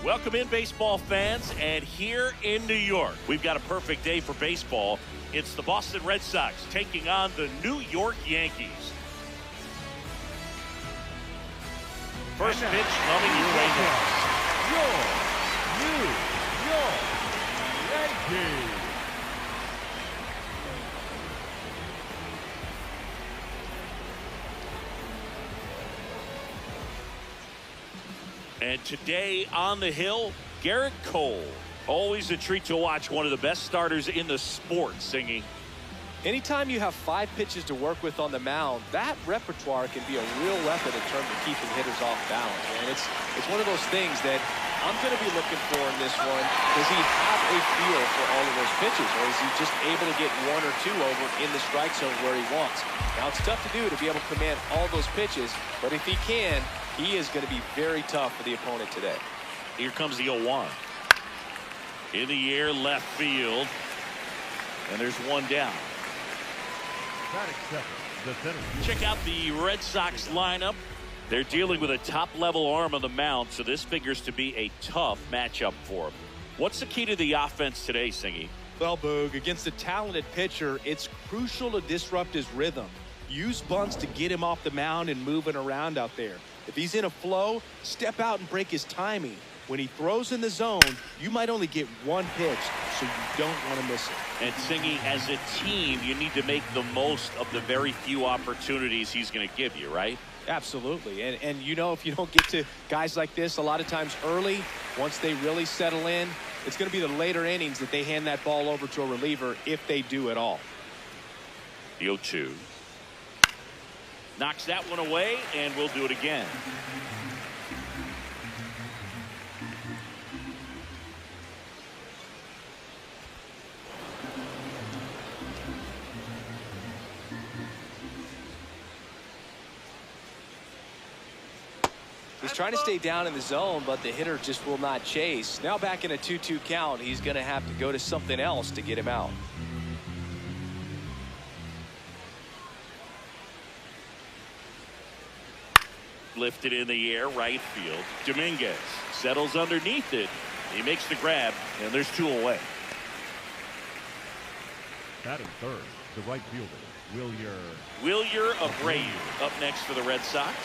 Welcome in, baseball fans, and here in New York, we've got a perfect day for baseball. It's the Boston Red Sox taking on the New York Yankees. First pitch coming your way next. Your New York Yankees. And today on the hill, Garrett Cole. Always a treat to watch one of the best starters in the sport, Singing. Anytime you have 5 pitches to work with on the mound, that repertoire can be a real weapon in terms of keeping hitters off balance. And it's one of those things that I'm going to be looking for in this one. Does he have a feel for all of those pitches, or is he just able to get 1 or 2 over in the strike zone where he wants? Now, it's tough to do to be able to command all those pitches, but if he can, he is going to be very tough for the opponent today. Here comes the 0-1. In the air, left field. And there's one down. Check out the Red Sox lineup. They're dealing with a top-level arm on the mound, so this figures to be a tough matchup for them. What's the key to the offense today, Singy? Well, Boog, against a talented pitcher, it's crucial to disrupt his rhythm. Use bunts to get him off the mound and moving around out there. If he's in a flow, step out and break his timing. When he throws in the zone, you might only get 1 pitch, so you don't want to miss it. And Singy, as a team, you need to make the most of the very few opportunities he's going to give you, right? Absolutely. And you know, if you don't get to guys like this a lot of times early, once they really settle in, it's going to be the later innings that they hand that ball over to a reliever, if they do at all. The 0-2. Knocks that one away, and we'll do it again. He's trying to stay down in the zone, but the hitter just will not chase. Now back in a 2-2 count, he's going to have to go to something else to get him out. Lifted in the air, right field. Dominguez settles underneath it. He makes the grab, and there's 2 away. Batting third, the right fielder, Wilyer Abreu up next for the Red Sox.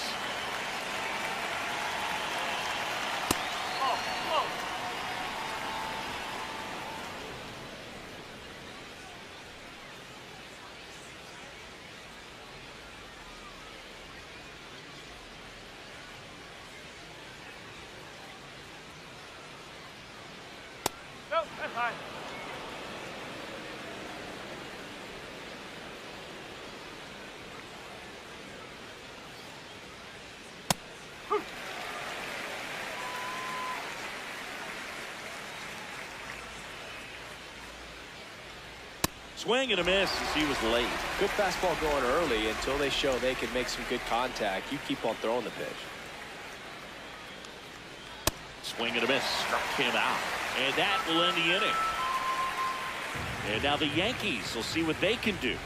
Swing and a miss as he was late. Good fastball going early until they show they can make some good contact. You keep on throwing the pitch. Swing and a miss. Struck him out. And that will end the inning. And now the Yankees will see what they can do.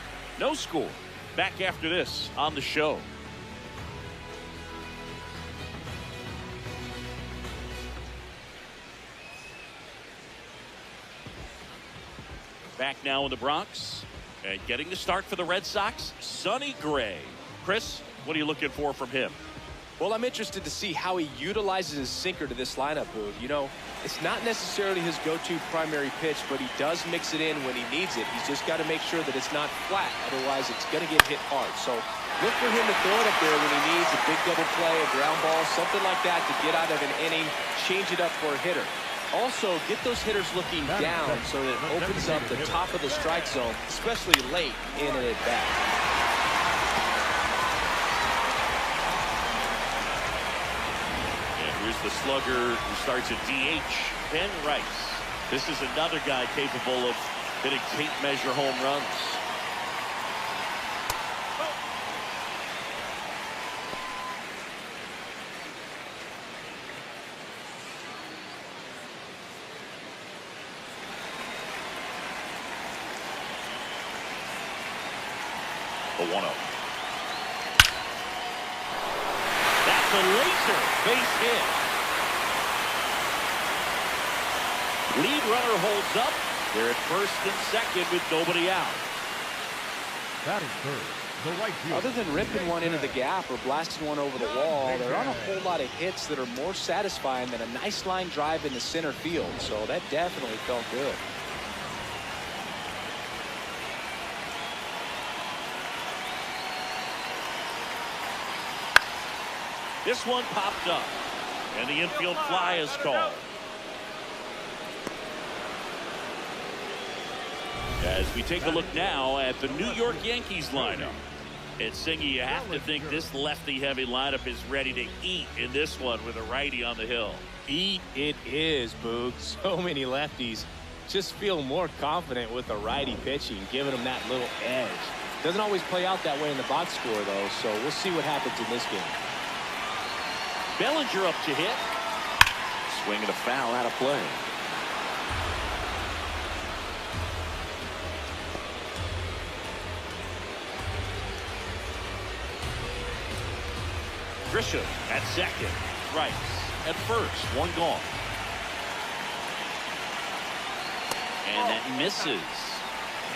No score. Back after this on the show. Back now in the Bronx. And getting the start for the Red Sox, Sonny Gray. Chris, what are you looking for from him? Well, I'm interested to see how he utilizes his sinker to this lineup, Boog. You know, it's not necessarily his go-to primary pitch, but he does mix it in when he needs it. He's just got to make sure that it's not flat. Otherwise, it's going to get hit hard. So look for him to throw it up there when he needs a big double play, a ground ball, something like that to get out of an inning, change it up for a hitter. Also, get those hitters looking down so that it opens up the top of the strike zone, especially late in an at-bat. Here's the slugger who starts at DH, Ben Rice. This is another guy capable of hitting tape measure home runs. The 1-0. That's a laser base hit. Lead runner holds up. They're at first and second with nobody out. Batting third, the right fielder. Other than ripping one into the gap or blasting one over the wall, there aren't a whole lot of hits that are more satisfying than a nice line drive into center field. So that definitely felt good. This one popped up, and the infield fly is called. As we take a look now at the New York Yankees lineup. And Singy, you have to think this lefty-heavy lineup is ready to eat in this one with a righty on the hill. Eat it is, Boog. So many lefties just feel more confident with the righty pitching, giving them that little edge. Doesn't always play out that way in the box score, though, so we'll see what happens in this game. Bellinger up to hit. Swing and a foul out of play. Grisham at second. Right at first. One gone. And that misses.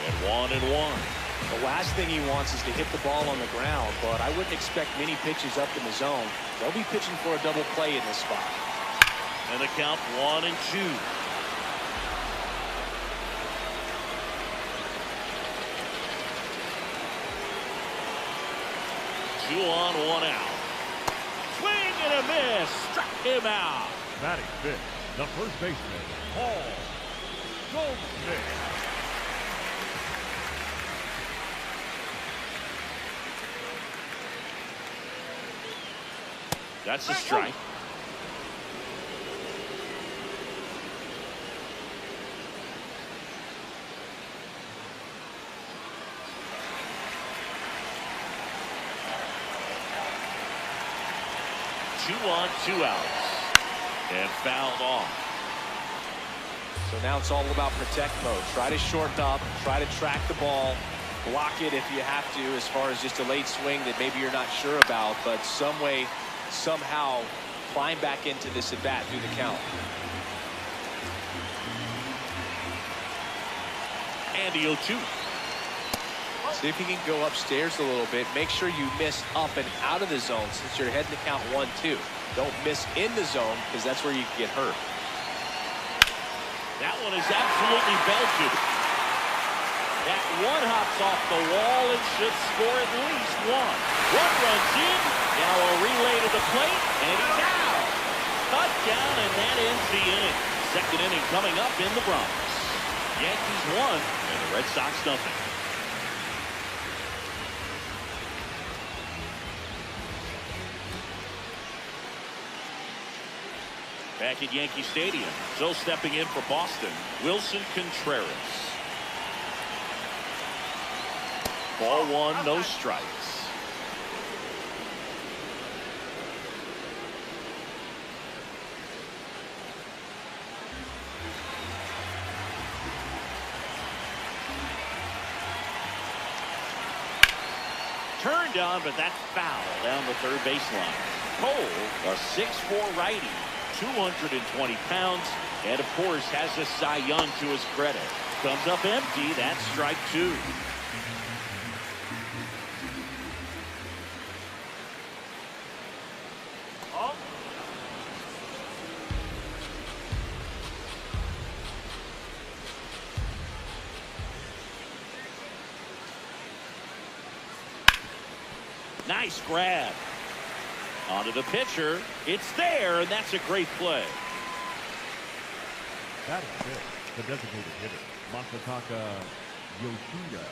And 1-1. The last thing he wants is to hit the ball on the ground, but I wouldn't expect many pitches up in the zone. They'll be pitching for a double play in this spot. And the count 1-2. Two on, one out. Swing and a miss. Struck him out. Batting fifth, the first baseman, Paul Goldschmidt. That's a strike. Two on, two outs. And fouled off. So now it's all about protect mode. Try to shorten up, try to track the ball, block it if you have to, as far as just a late swing that maybe you're not sure about, but some way, somehow climb back into this at bat through the count. And the 0-2. See if you can go upstairs a little bit. Make sure you miss up and out of the zone since you're heading to count 1-2. Don't miss in the zone because that's where you can get hurt. That one is absolutely belted. That one hops off the wall and should score at least one. One runs in. Now a relay to the plate, and he's out. Touchdown, and that ends the inning. Second inning coming up in the Bronx. Yankees 1 and the Red Sox nothing. Back at Yankee Stadium, so stepping in for Boston, Wilson Contreras. Ball one, no strikes. Turned on, but that's foul down the third baseline. Cole, a 6'4" righty. 220 pounds, and of course has a Cy Young to his credit. Comes up empty. That's strike two. Nice grab. Onto the pitcher. It's there, and that's a great play. Batting fifth, the designated hitter, Masataka Yoshida.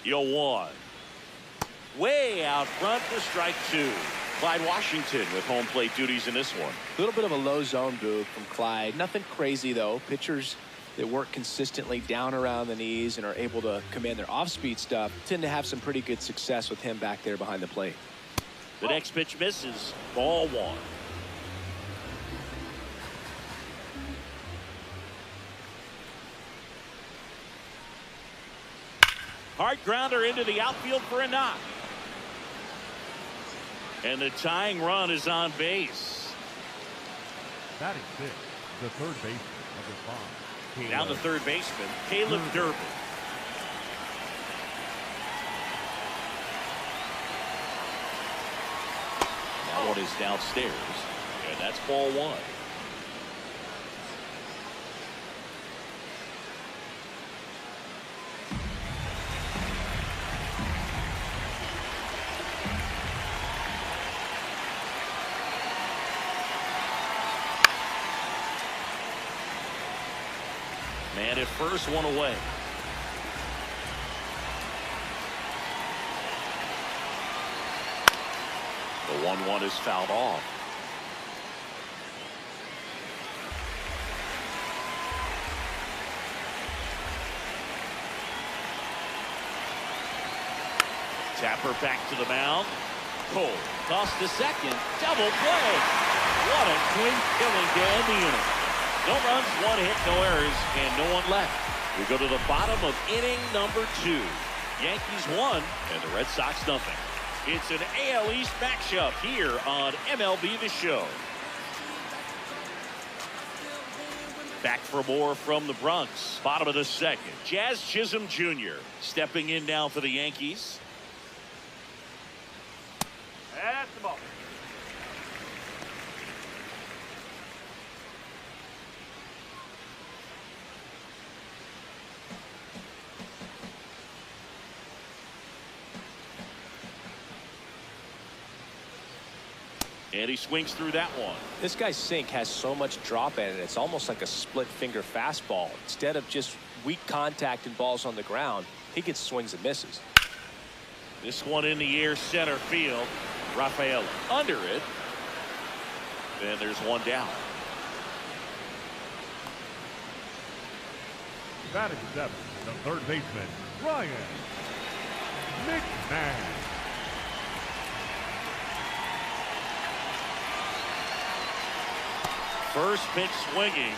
Yo, one. Way out front for strike two. Clyde Washington with home plate duties in this one. A little bit of a low zone move from Clyde. Nothing crazy, though. Pitchers that work consistently down around the knees and are able to command their off-speed stuff tend to have some pretty good success with him back there behind the plate. The next pitch misses. Ball one. Hard grounder into the outfield for a knock. And the tying run is on base. Batting six, the third baseman, number 5. Now the third baseman, Caleb Durbin. That one is downstairs, and that's ball one. Man at first, one away. The 1-1 is fouled off. Tapper back to the mound. Cole tossed to second. Double play. What a quick killing to end the inning. No runs, one hit, no errors, and no one left. We go to the bottom of inning number 2. Yankees 1 and the Red Sox nothing. It's an AL East matchup here on MLB The Show. Back for more from the Bronx. Bottom of the second. Jazz Chisholm Jr. stepping in now for the Yankees. That's the ball. And he swings through that one. This guy's sink has so much drop in it. It's almost like a split finger fastball. Instead of just weak contact and balls on the ground, he gets swings and misses. This one in the air, center field. Rafael under it. And there's one down. Batting 7, the third baseman, Ryan McMahon. First pitch swinging.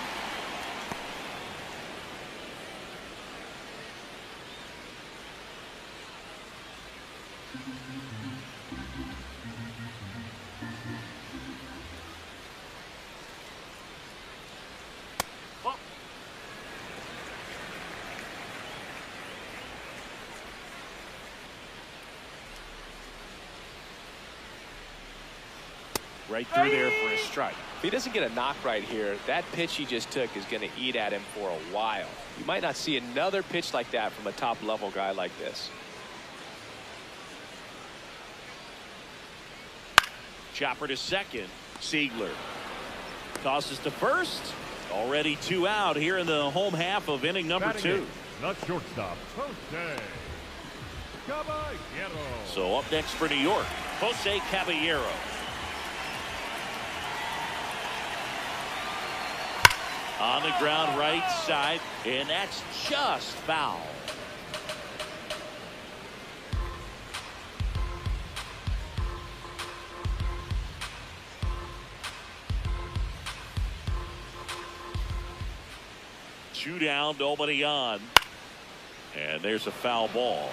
Right through there for a strike. If he doesn't get a knock right here, that pitch he just took is going to eat at him for a while. You might not see another pitch like that from a top level guy like this. Chopper to second. Siegler tosses to first. Already 2 out here in the home half of inning number Batting 2. Not shortstop, Jose Caballero. So up next for New York, Jose Caballero. On the ground right side, and that's just foul. Two down, nobody on. And there's a foul ball.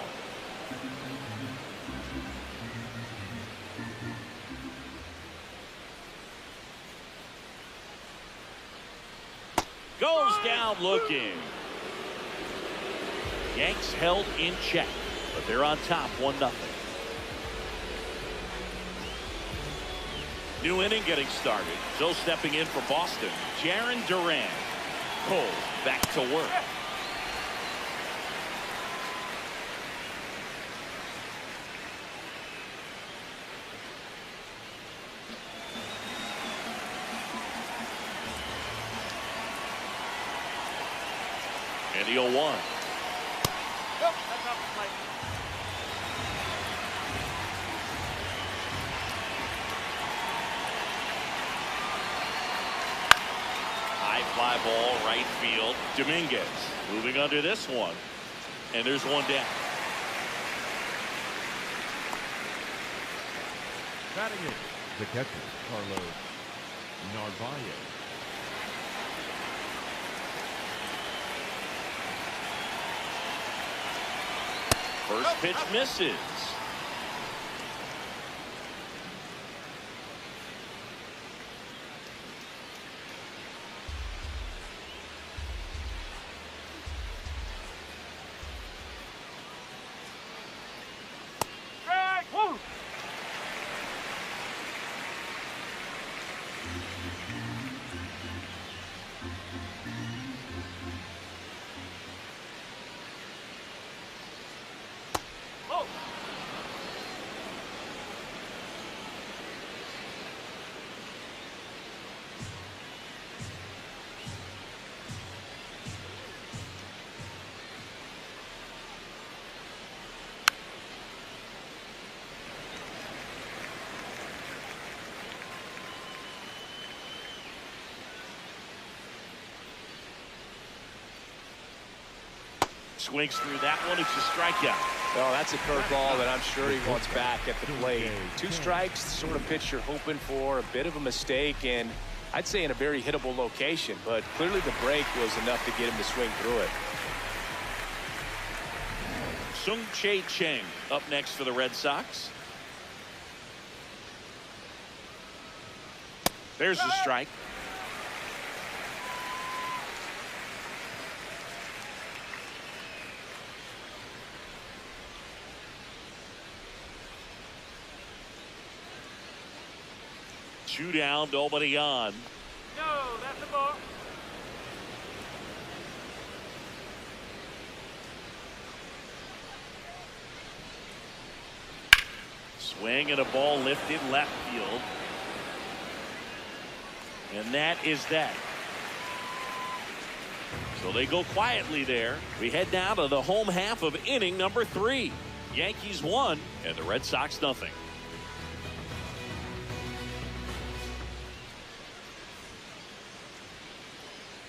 Goes down looking. Yanks held in check, but they're on top 1-0. New inning getting started. So stepping in for Boston, Jarren Duran. Cole back to work. And the 0-1. Nope, that's off the plate. High fly ball, right field. Dominguez moving under this one. And there's one down. Batting it, the catcher, Carlos Narvaez. First pitch misses. Strike. Woo. Oh. Swings through that one. It's a strikeout. Well, that's a curveball that I'm sure he wants back at the plate. 2 strikes, the sort of pitch you're hoping for. A bit of a mistake, and I'd say in a very hittable location, but clearly the break was enough to get him to swing through it. Sung-Chae Cheng up next for the Red Sox. There's the strike. Two down, nobody on. No, that's a ball. Swing and a ball lifted left field. And that is that. So they go quietly there. We head now to the home half of inning number 3. Yankees 1 and the Red Sox nothing.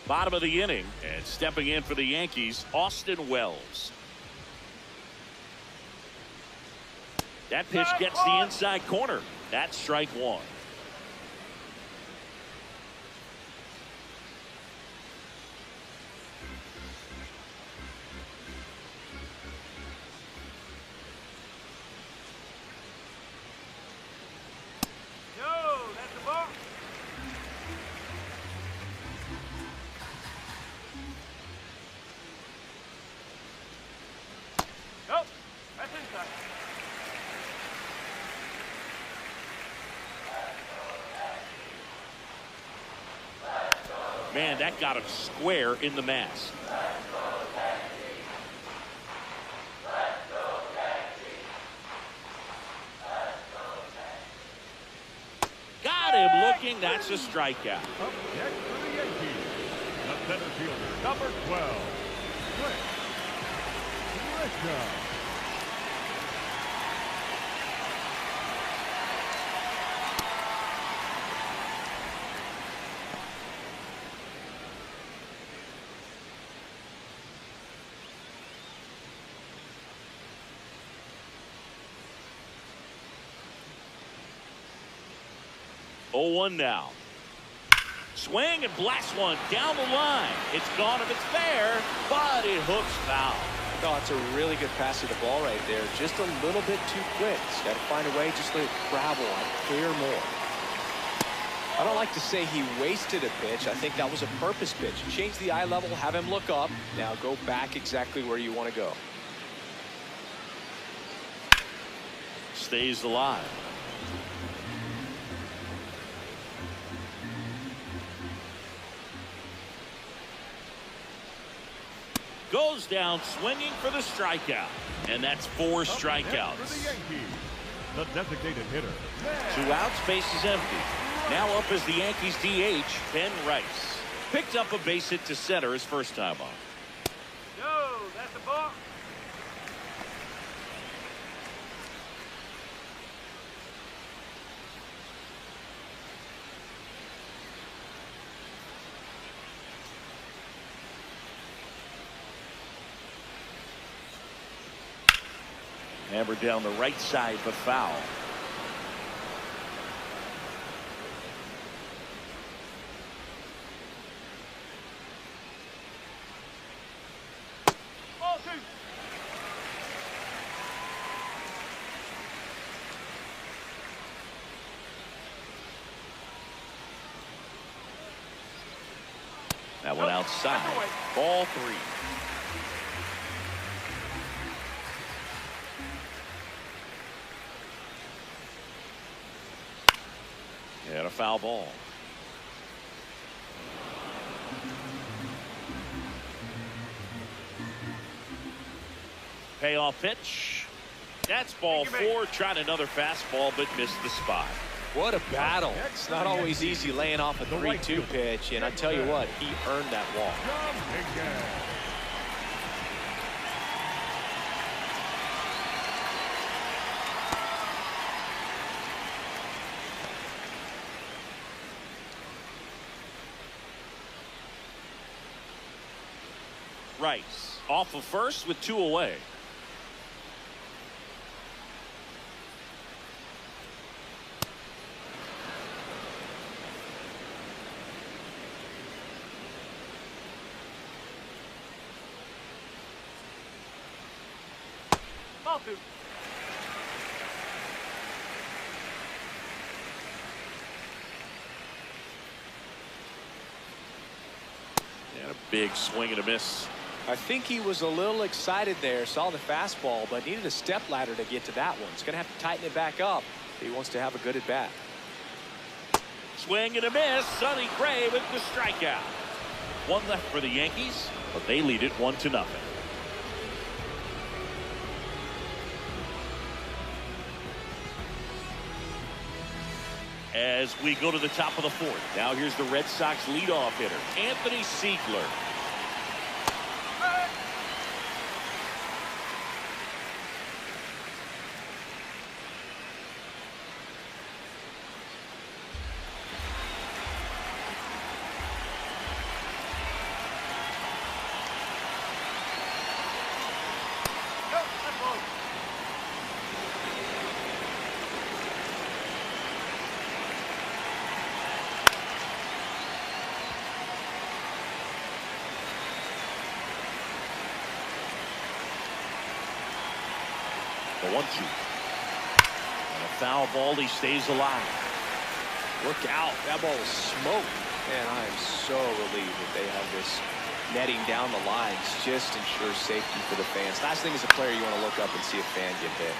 Bottom of the inning, and stepping in for the Yankees, Austin Wells. That pitch gets the inside corner. That's strike 1. No, that's a ball. Nope, that's inside. Man, that got him square in the mask. Got him looking. That's a strikeout. Up next for the Yankees, the center fielder, number 12, Red Sox. Oh, 1 now. Swing and blast one down the line. It's gone if it's fair, but it hooks foul. No, it's a really good pass to the ball right there. Just a little bit too quick. He's got to find a way, just let it travel and clear more. I don't like to say he wasted a pitch. I think that was a purpose pitch. Change the eye level, have him look up. Now go back exactly where you want to go. Stays alive. Goes down swinging for the strikeout. And that's 4 strikeouts. For the Yankees, the designated hitter. 2 outs, base is empty. Now up is the Yankees DH, Ben Rice. Picked up a base hit to center his first time on. No, that's a ball. Hammered down the right side, but foul. outside. Ball 3. And a foul ball. Payoff pitch. That's ball 4. Tried another fastball but missed the spot. What a battle. It's not always easy laying off a 3-2 pitch, and I tell you what, he earned that walk. Rice off of first with 2 away. Ball 2. And a big swing and a miss. I think he was a little excited there, saw the fastball, but needed a step ladder to get to that one. He's going to have to tighten it back up if he wants to have a good at bat. Swing and a miss. Sonny Gray with the strikeout. 1 left for the Yankees, but they lead it 1-0. As we go to the top of the 4th. Now here's the Red Sox leadoff hitter, Anthony Siegler. The 1-2. And a foul ball. He stays alive. Look out. That ball was smoked. Man, I am so relieved that they have this netting down the lines. Just ensures safety for the fans. Last thing as a player, you want to look up and see a fan get hit.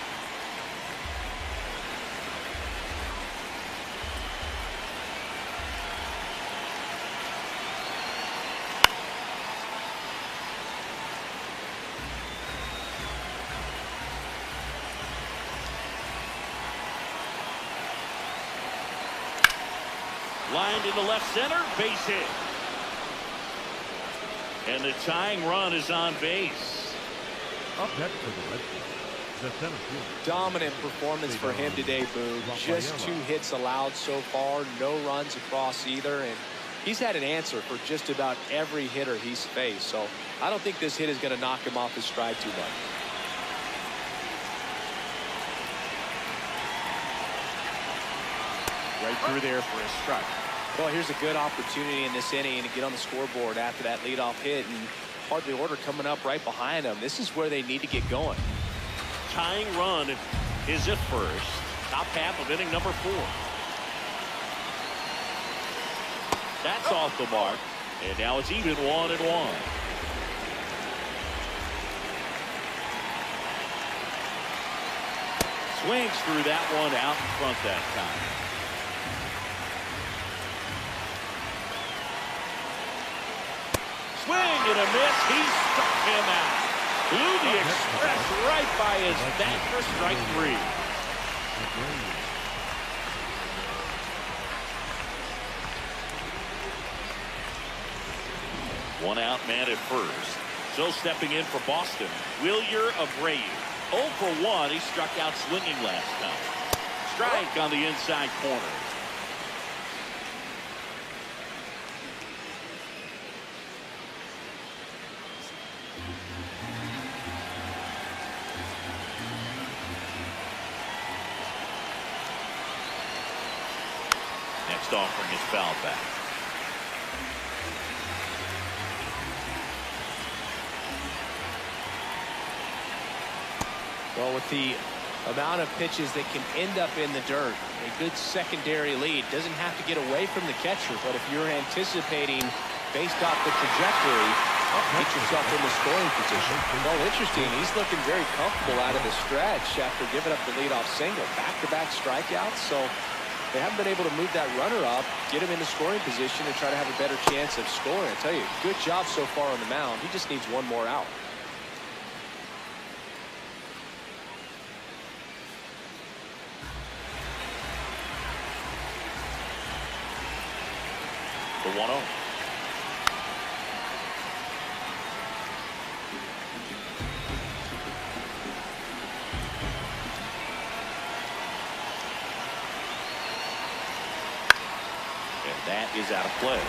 Lined into left center, base hit. And the tying run is on base. Up next for the Red Sox, the center fielder. Dominant performance for him today, Boo. Just 2 hits allowed so far, no runs across either, and he's had an answer for just about every hitter he's faced. So I don't think this hit is going to knock him off his stride too much. Right through there for a strike. Well, here's a good opportunity in this inning to get on the scoreboard after that leadoff hit, and part of the order coming up right behind them. This is where they need to get going. Tying run is at first. Top half of inning number 4. That's off the mark. And now it's even 1-1. Swings through that one out in front that time. Swing and a miss. He struck him out. Blew the express right by his bat for strike 3. One out man at first. So stepping in for Boston, Wilyer Abreu. 0 for 1. He struck out swinging last time. Strike on the inside corner. Next offering is fouled back. Well, with the amount of pitches that can end up in the dirt, a good secondary lead doesn't have to get away from the catcher, but if you're anticipating based off the trajectory, get yourself in the scoring position. Well, interesting. He's looking very comfortable out of the stretch after giving up the leadoff single. Back-to-back strikeouts, so they haven't been able to move that runner up, get him in the scoring position, and try to have a better chance of scoring. I tell you, good job so far on the mound. He just needs one more out. The 1-0. And that is out of play.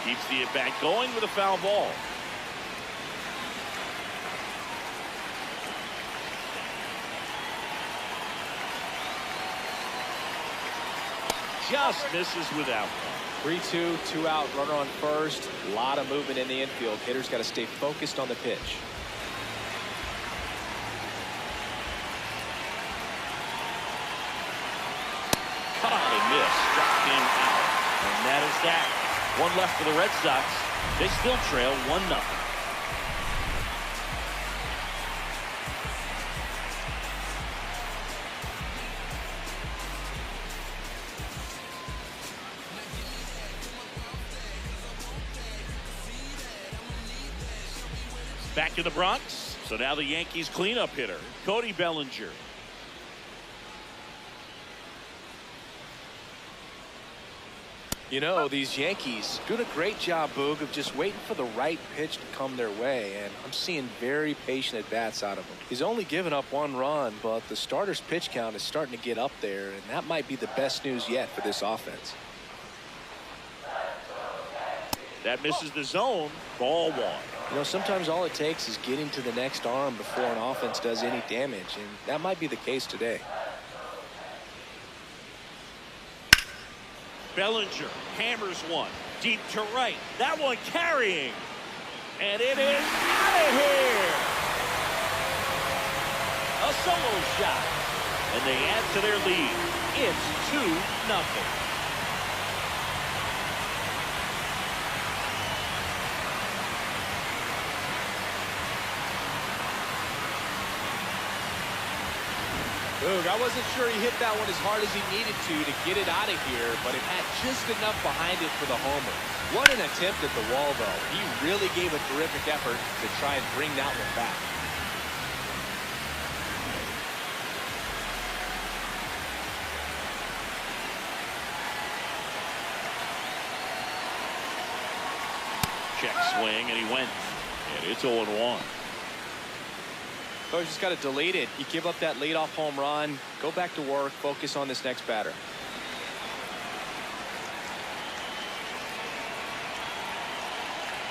Keeps the at-bat going with a foul ball. Just misses without. 3-2, 2 out, runner on first. A lot of movement in the infield. Hitter's got to stay focused on the pitch. Caught and missed. Struck him out. And that is that. One left for the Red Sox. They still trail 1-0. Back in the Bronx. So now the Yankees cleanup hitter, Cody Bellinger. You know, these Yankees doing a great job, Boog, of just waiting for the right pitch to come their way, and I'm seeing very patient at-bats out of him. He's only given up 1 run, but the starter's pitch count is starting to get up there, and that might be the best news yet for this offense. That misses the zone. Ball 1. You know, sometimes all it takes is getting to the next arm before an offense does any damage, and that might be the case today. Bellinger hammers one deep to right. That one carrying. And it is out of here. A solo shot. And they add to their lead. It's 2-0. Boog, I wasn't sure he hit that one as hard as he needed to get it out of here, but it had just enough behind it for the homer. What an attempt at the wall, though. He really gave a terrific effort to try and bring that one back. Check swing, and he went. And it's 0-1. Coach just got to delete it. You give up that leadoff home run, go back to work, focus on this next batter.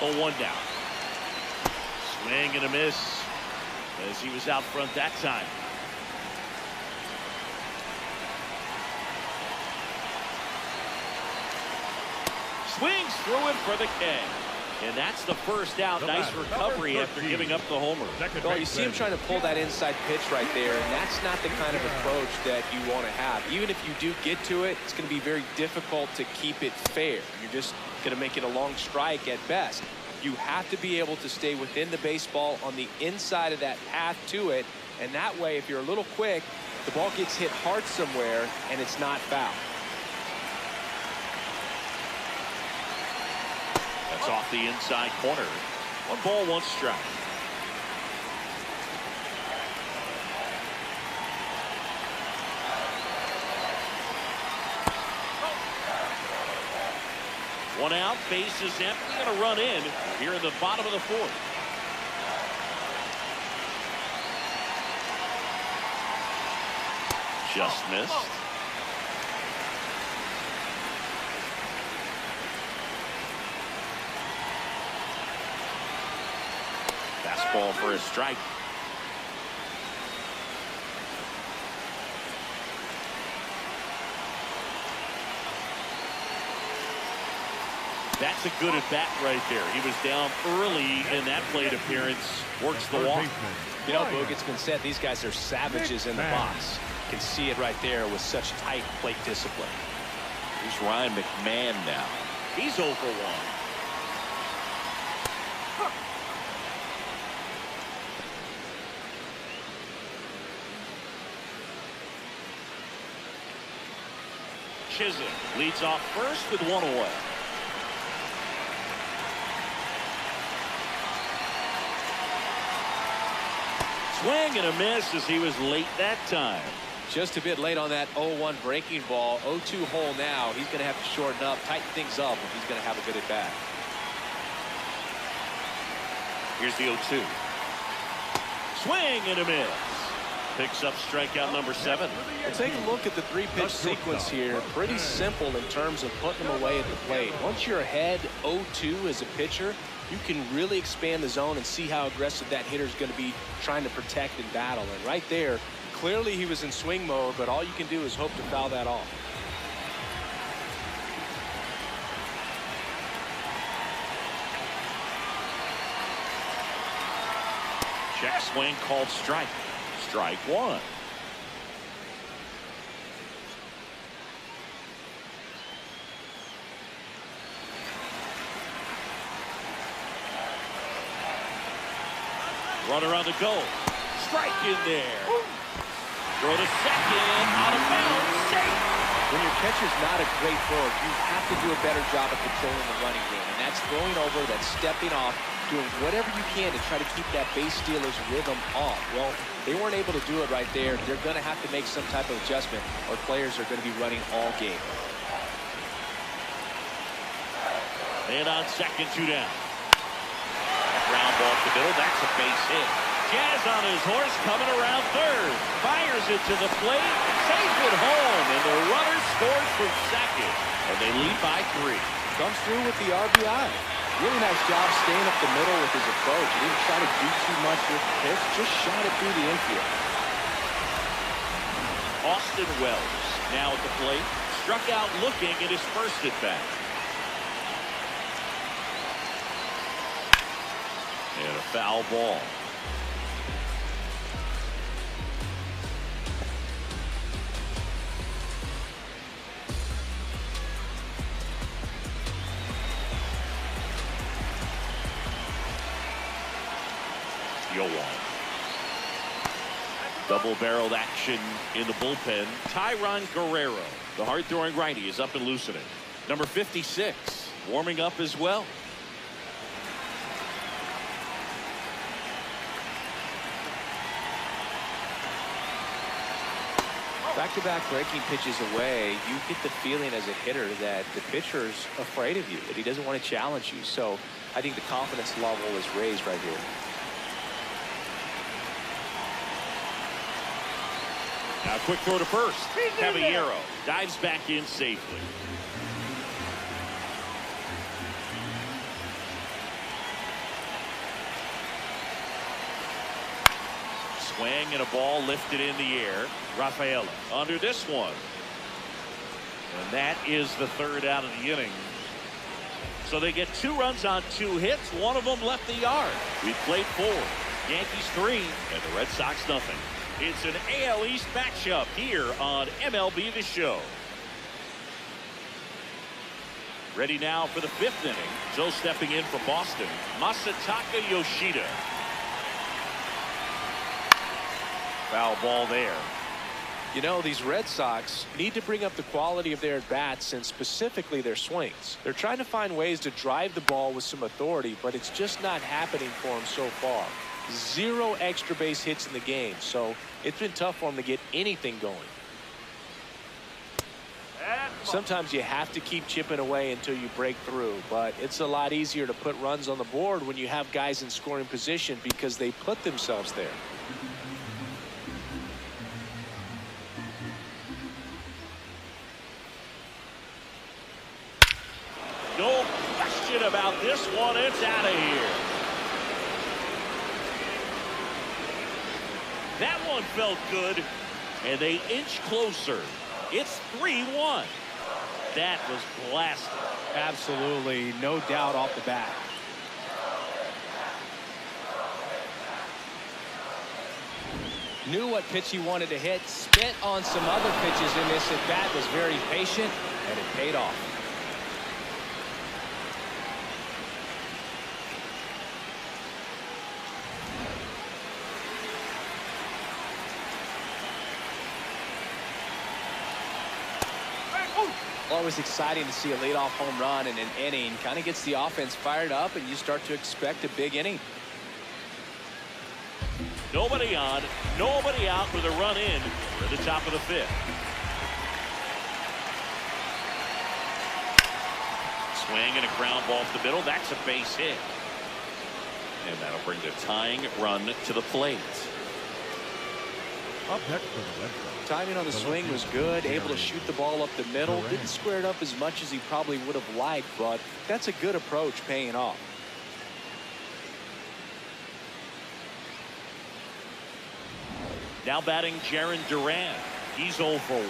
Oh, 1 down. Swing and a miss as he was out front that time. Swings through it for the K. And that's the first out. Nice recovery after giving up the homer. Well, you see him trying to pull that inside pitch right there, and that's not the kind of approach that you want to have. Even if you do get to it, it's going to be very difficult to keep it fair. You're just going to make it a long strike at best. You have to be able to stay within the baseball on the inside of that path to it, and that way, if you're a little quick, the ball gets hit hard somewhere, and it's not foul. That's off the inside corner. 1 ball, 1 strike. One out, base is empty, and a run in here in the bottom of the 4th. Just missed. Fastball for a strike. a good at bat right there. He was down early in that plate appearance. Works the walk. You know, Boog, it's been said these guys are savages in the box. You can see it right there with such tight plate discipline. Here's Ryan McMahon now. He's 0 for 1. Chisholm leads off first with 1 away. Swing and a miss as he was late that time. Just a bit late on that 0-1 breaking ball. 0-2 hole now. He's going to have to shorten up, tighten things up if he's going to have a good at bat. Here's the 0-2. Swing and a miss. Picks up strikeout number 7. Well, take a look at the 3-pitch sequence here. Pretty simple in terms of putting them away at the plate. Once you're ahead 0-2 as a pitcher, you can really expand the zone and see how aggressive that hitter is going to be trying to protect and battle. And right there, clearly he was in swing mode, but all you can do is hope to foul that off. Check swing called strike. Strike 1. Runner on the go. Strike in there. Throw to second. Out of bounds. Safe. When your catcher's not a great thrower, you have to do a better job of controlling the running game. And that's throwing over, that's stepping off, doing whatever you can to try to keep that base stealer's rhythm off. Well, they weren't able to do it right there. They're going to have to make some type of adjustment, or players are going to be running all game. And on second, 2 down. Ground ball to the middle. That's a base hit. Jazz on his horse coming around third. Fires it to the plate. Safe at home. And the runner scores from second. And they lead by 3. Comes through with the RBI. Really nice job staying up the middle with his approach. He didn't try to do too much with the pitch. Just shot it through the infield. Austin Wells now at the plate. Struck out looking at his first at bat. And a foul ball. Double-barreled action in the bullpen. Tyron Guerrero, the hard-throwing righty, is up and loosening. Number 56, warming up as well. Back-to-back breaking pitches away, you get the feeling as a hitter that the pitcher's afraid of you, that he doesn't want to challenge you. So I think the confidence level is raised right here. Now a quick throw to first. Caballero dives back in safely. Swing and a ball lifted in the air. Rafaela under this one. And that is the 3rd out of the inning. So they get 2 runs on 2 hits. One of them left the yard. We played 4. Yankees 3 and the Red Sox nothing. It's an AL East matchup here on MLB The Show. Ready now for the 5th inning. Joe stepping in for Boston. Masataka Yoshida. Foul ball there. You know, these Red Sox need to bring up the quality of their at-bats and specifically their swings. They're trying to find ways to drive the ball with some authority, but it's just not happening for them so far. 0 extra base hits in the game, so it's been tough for them to get anything going. Sometimes you have to keep chipping away until you break through, but it's a lot easier to put runs on the board when you have guys in scoring position because they put themselves there. No question about this one. It's out of here. That one felt good, and they inch closer. It's 3-1. That was blasted. Absolutely, no doubt off the bat. Knew what pitch he wanted to hit, spit on some other pitches in this at bat, was very patient, and it paid off. Always exciting to see a leadoff home run in an inning. Kind of gets the offense fired up, and you start to expect a big inning. Nobody on, nobody out with a run in for the top of the fifth. Swing and a ground ball up the middle. That's a base hit. And that'll bring the tying run to the plate. Up next for the Red Sox. Timing on the swing was good, able to shoot the ball up the middle. Didn't square it up as much as he probably would have liked, but that's a good approach paying off. Now batting Jarren Duran. He's 0 for 1.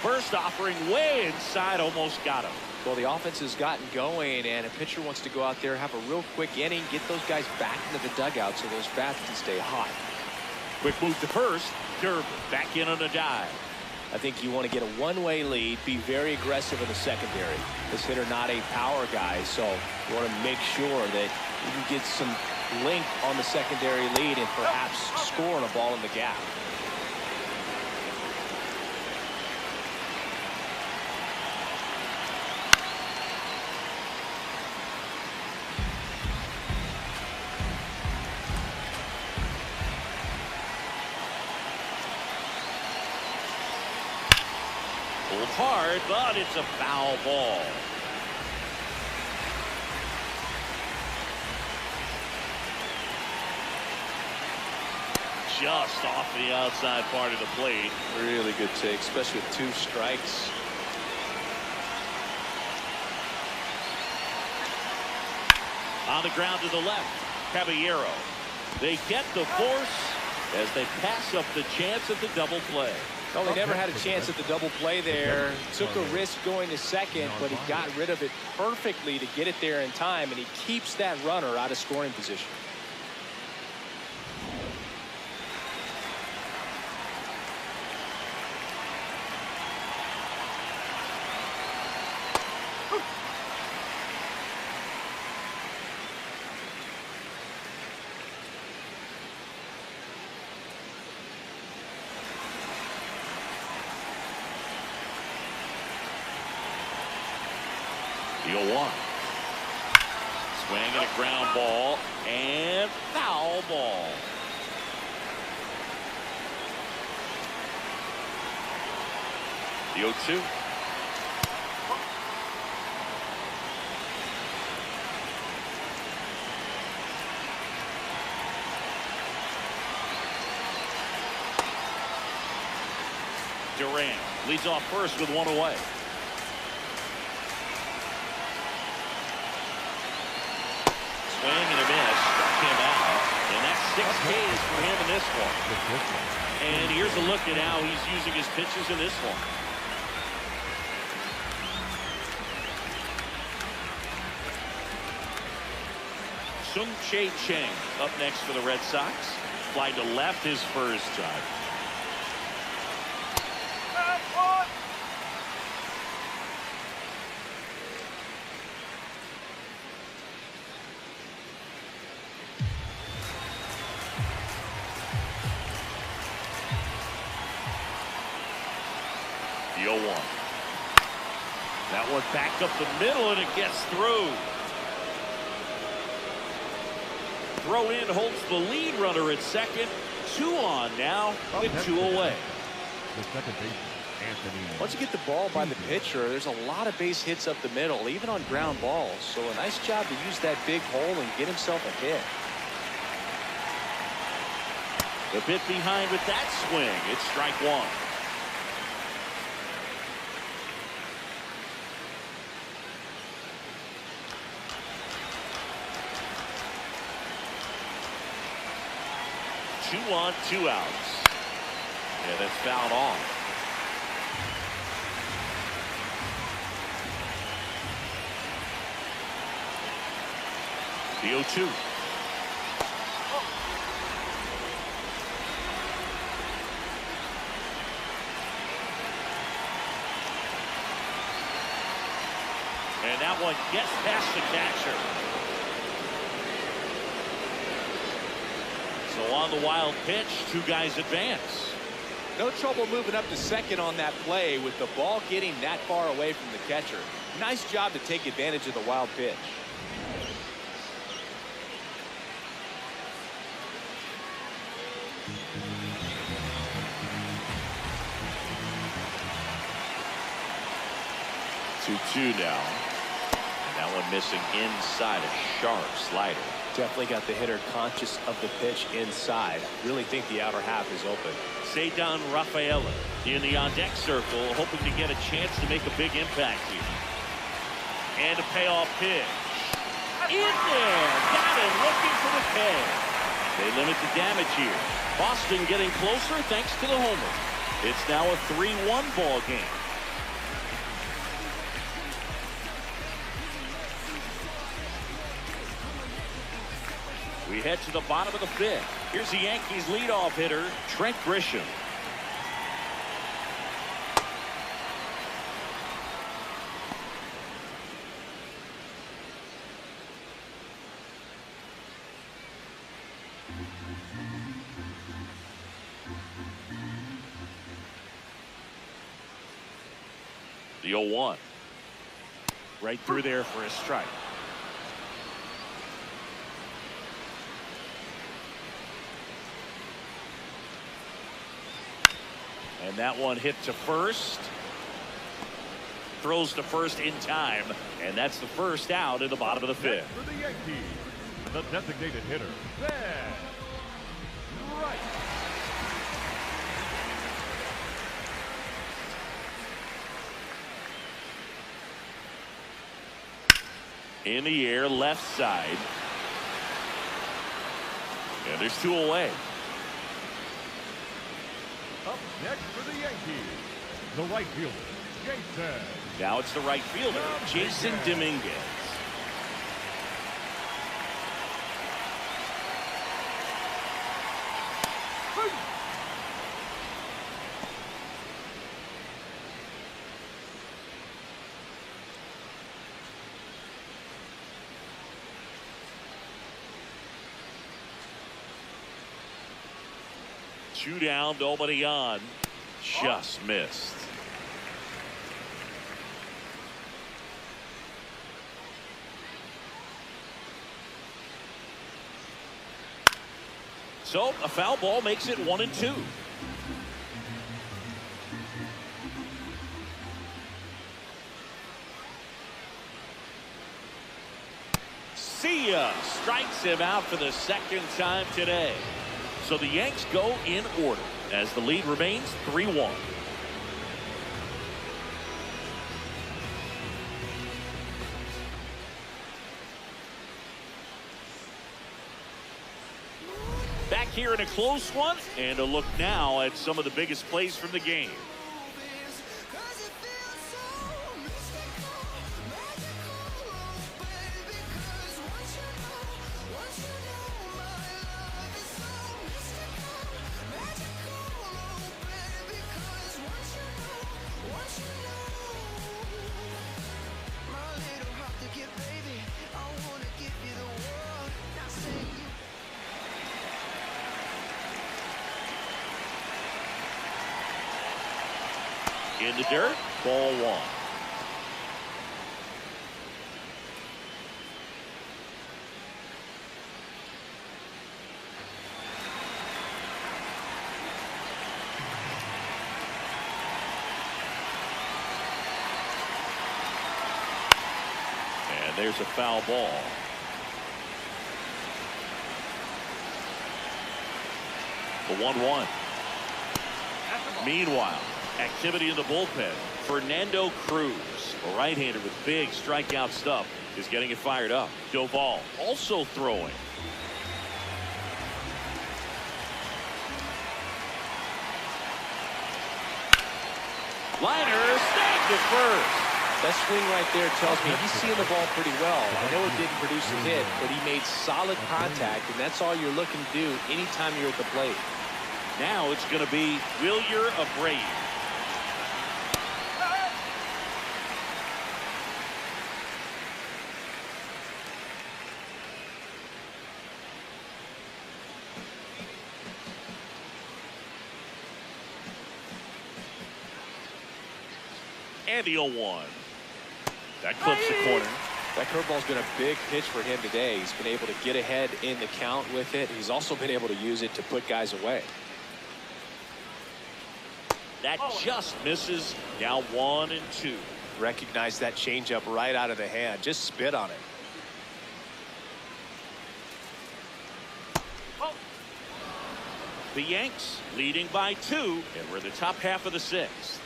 First offering way inside, almost got him. Well, the offense has gotten going, and a pitcher wants to go out there, have a real quick inning, get those guys back into the dugout so those bats can stay hot. Quick move to first. Durbin back in on a dive. I think you want to get a one-way lead, be very aggressive in the secondary. This hitter not a power guy, so you want to make sure that you can get some length on the secondary lead and perhaps score on a ball in the gap. Pulled hard, but it's a foul ball. Just off the outside part of the plate. Really good take, especially with 2 strikes. On the ground to the left, Caballero. They get the force as they pass up the chance at the double play. Well, they never had a chance at the double play there. Took a risk going to second, but he got rid of it perfectly to get it there in time, and he keeps that runner out of scoring position. The 0-1. Swing and a ground ball and foul ball. The 0-2. Duran leads off first with 1 away. Swing and a miss, struck him out, and that's 6 Ks for him in this one. And here's a look at how he's using his pitches in this one. Sung-Chae Chang up next for the Red Sox. Fly to left his first time. The 0-1. That one back up the middle, and it gets through. Throw in holds the lead runner at second. 2 on now with 2 away. The second baseman, Anthony. Once you get the ball by the pitcher, there's a lot of base hits up the middle, even on ground balls. So a nice job to use that big hole and get himself a hit. A bit behind with that swing. It's strike 1. Two on, 2 outs. Yeah, that's fouled off. The 0-2. And that one gets past the catcher. So on the wild pitch, two guys advance. No trouble moving up to second on that play with the ball getting that far away from the catcher. Nice job to take advantage of the wild pitch. Two now. And that one missing inside, a sharp slider. Definitely got the hitter conscious of the pitch inside. Really think the outer half is open. Cedar Rafaela in the on-deck circle, hoping to get a chance to make a big impact here. And a payoff pitch. In there! Got him looking for the K. They limit the damage here. Boston getting closer thanks to the homer. It's now a 3-1 ball game. We head to the bottom of the fifth. Here's the Yankees leadoff hitter, Trent Grisham. The 0-1. Right through there for a strike. And that one hit to first. Throws to first in time. And that's the first out in the bottom of the fifth. For the Yankees, the designated hitter, Red Right. In the air, left side. And there's two away. Up next for the Yankees, the right fielder, Jason. Now it's the right fielder, Jason Dominguez. Two down, nobody on. Just missed. So a foul ball makes it 1-2. See ya. Strikes him out for the second time today. So the Yanks go in order as the lead remains 3-1. Back here in a close one, and a look now at some of the biggest plays from the game. In the dirt, ball one. And there's a foul ball. The 1-1. Meanwhile, activity in the bullpen. Fernando Cruz, a right-hander with big strikeout stuff, is getting it fired up. Doval also throwing. Liner snagged at first. That swing right there tells me he's seeing the ball pretty well. I know it didn't produce a hit, but he made solid contact, and that's all you're looking to do anytime you're at the plate. Now it's going to be Wilyer Abreu. And the 0-1. That clips the corner. That curveball's been a big pitch for him today. He's been able to get ahead in the count with it. He's also been able to use it to put guys away. That just misses. Now 1-2. Recognize that changeup right out of the hand. Just spit on it. The Yanks leading by 2, and we're in the top half of the 6th.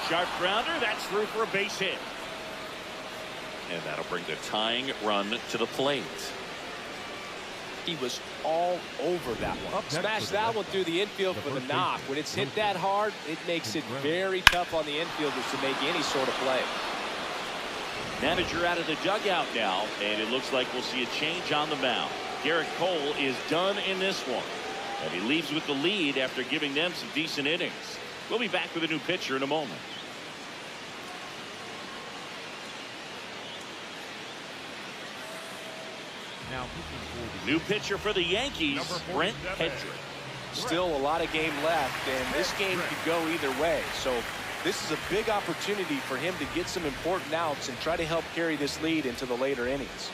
Sharp grounder, that's through for a base hit. And that'll bring the tying run to the plate. He was all over that one. Smashed that one through the infield for the knock. When it's hit that hard, it makes it very tough on the infielders to make any sort of play. Manager out of the dugout now, and it looks like we'll see a change on the mound. Garrett Cole is done in this one, and he leaves with the lead after giving them some decent innings. We'll be back with a new pitcher in a moment. Now pitching for the New pitcher for the Yankees, Brent Hedrick. Still a lot of game left, and this game could go either way. So this is a big opportunity for him to get some important outs and try to help carry this lead into the later innings.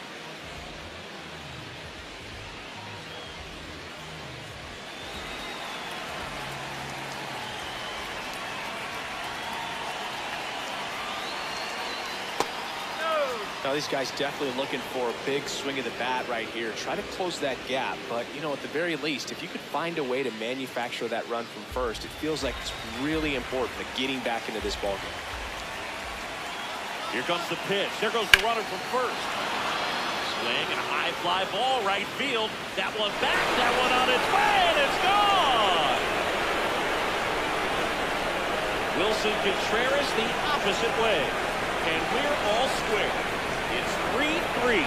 Now these guys definitely looking for a big swing of the bat right here. Try to close that gap, but you know, at the very least, if you could find a way to manufacture that run from first, it feels like it's really important to getting back into this ballgame. Here comes the pitch. There goes the runner from first. Swing and a high fly ball right field. That one back, that one on its way, and it's gone. Wilson Contreras the opposite way, and we're all square. It's 3-3.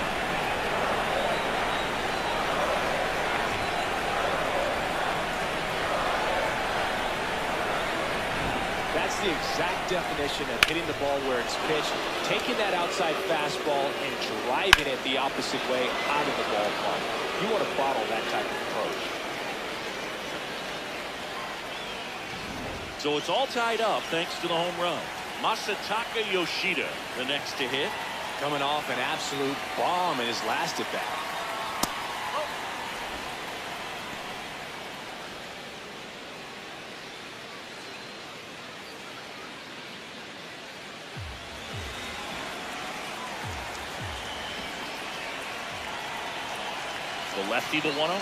That's the exact definition of hitting the ball where it's pitched, taking that outside fastball and driving it the opposite way out of the ballpark. You want to bottle that type of approach. So it's all tied up thanks to the home run. Masataka Yoshida, the next to hit. Coming off an absolute bomb in his last at bat. The lefty, the 1-0.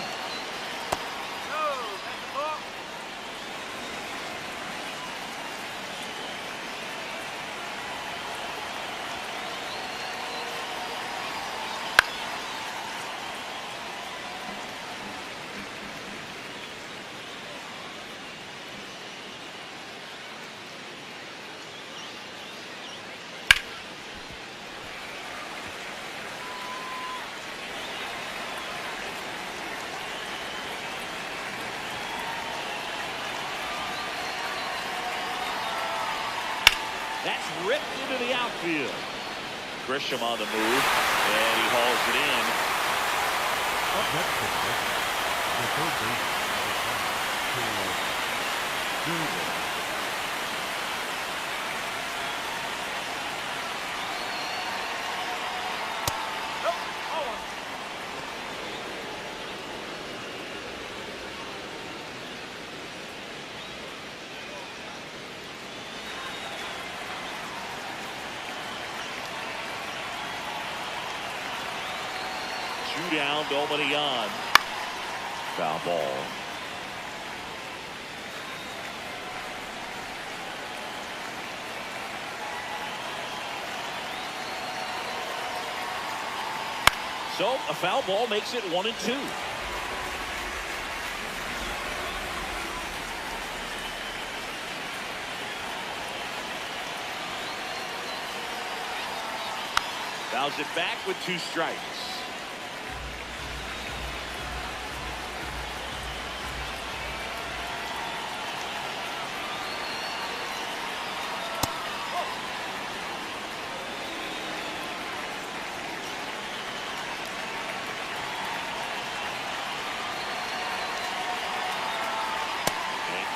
That's ripped into the outfield. Grisham on the move, and he hauls it in. up next to the third base. Two down, nobody on. Foul ball. So a foul ball makes it 1-2. Fouls it back with 2 strikes.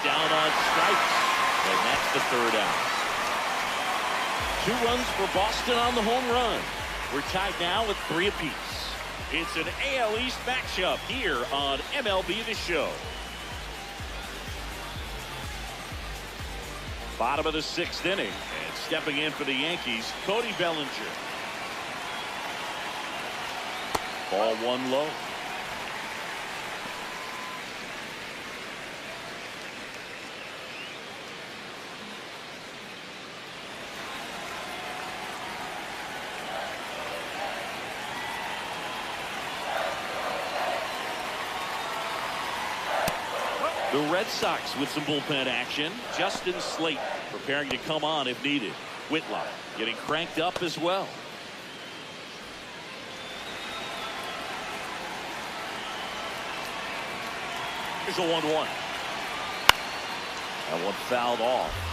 Down on strikes, and that's the 3rd out. 2 runs for Boston on the home run. We're tied now with 3 apiece. It's an AL East matchup here on MLB The Show. Bottom of the 6th inning, and stepping in for the Yankees, Cody Bellinger. Ball 1 low. The Red Sox with some bullpen action. Justin Slayton preparing to come on if needed. Whitlock getting cranked up as well. Here's a 1-1. That one fouled off.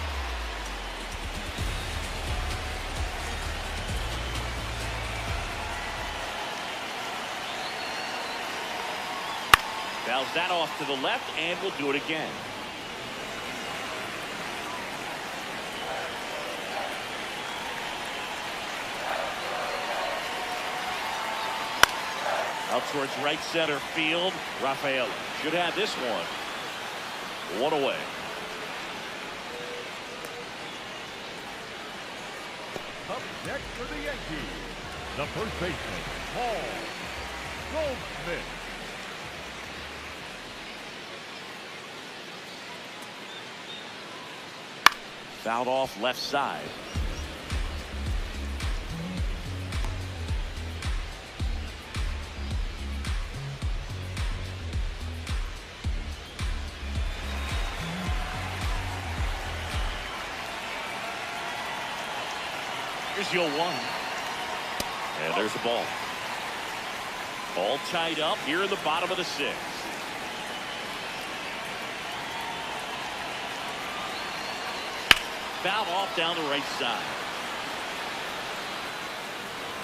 Fouls that off to the left, and we'll do it again. Out towards right center field. Rafael should have this one. 1 away. Up next for the Yankees, the first baseman, Paul Goldschmidt. Fouled off left side. Here's the 0-1. And there's the ball. All tied up here in the bottom of the 6th. Fouled off down the right side.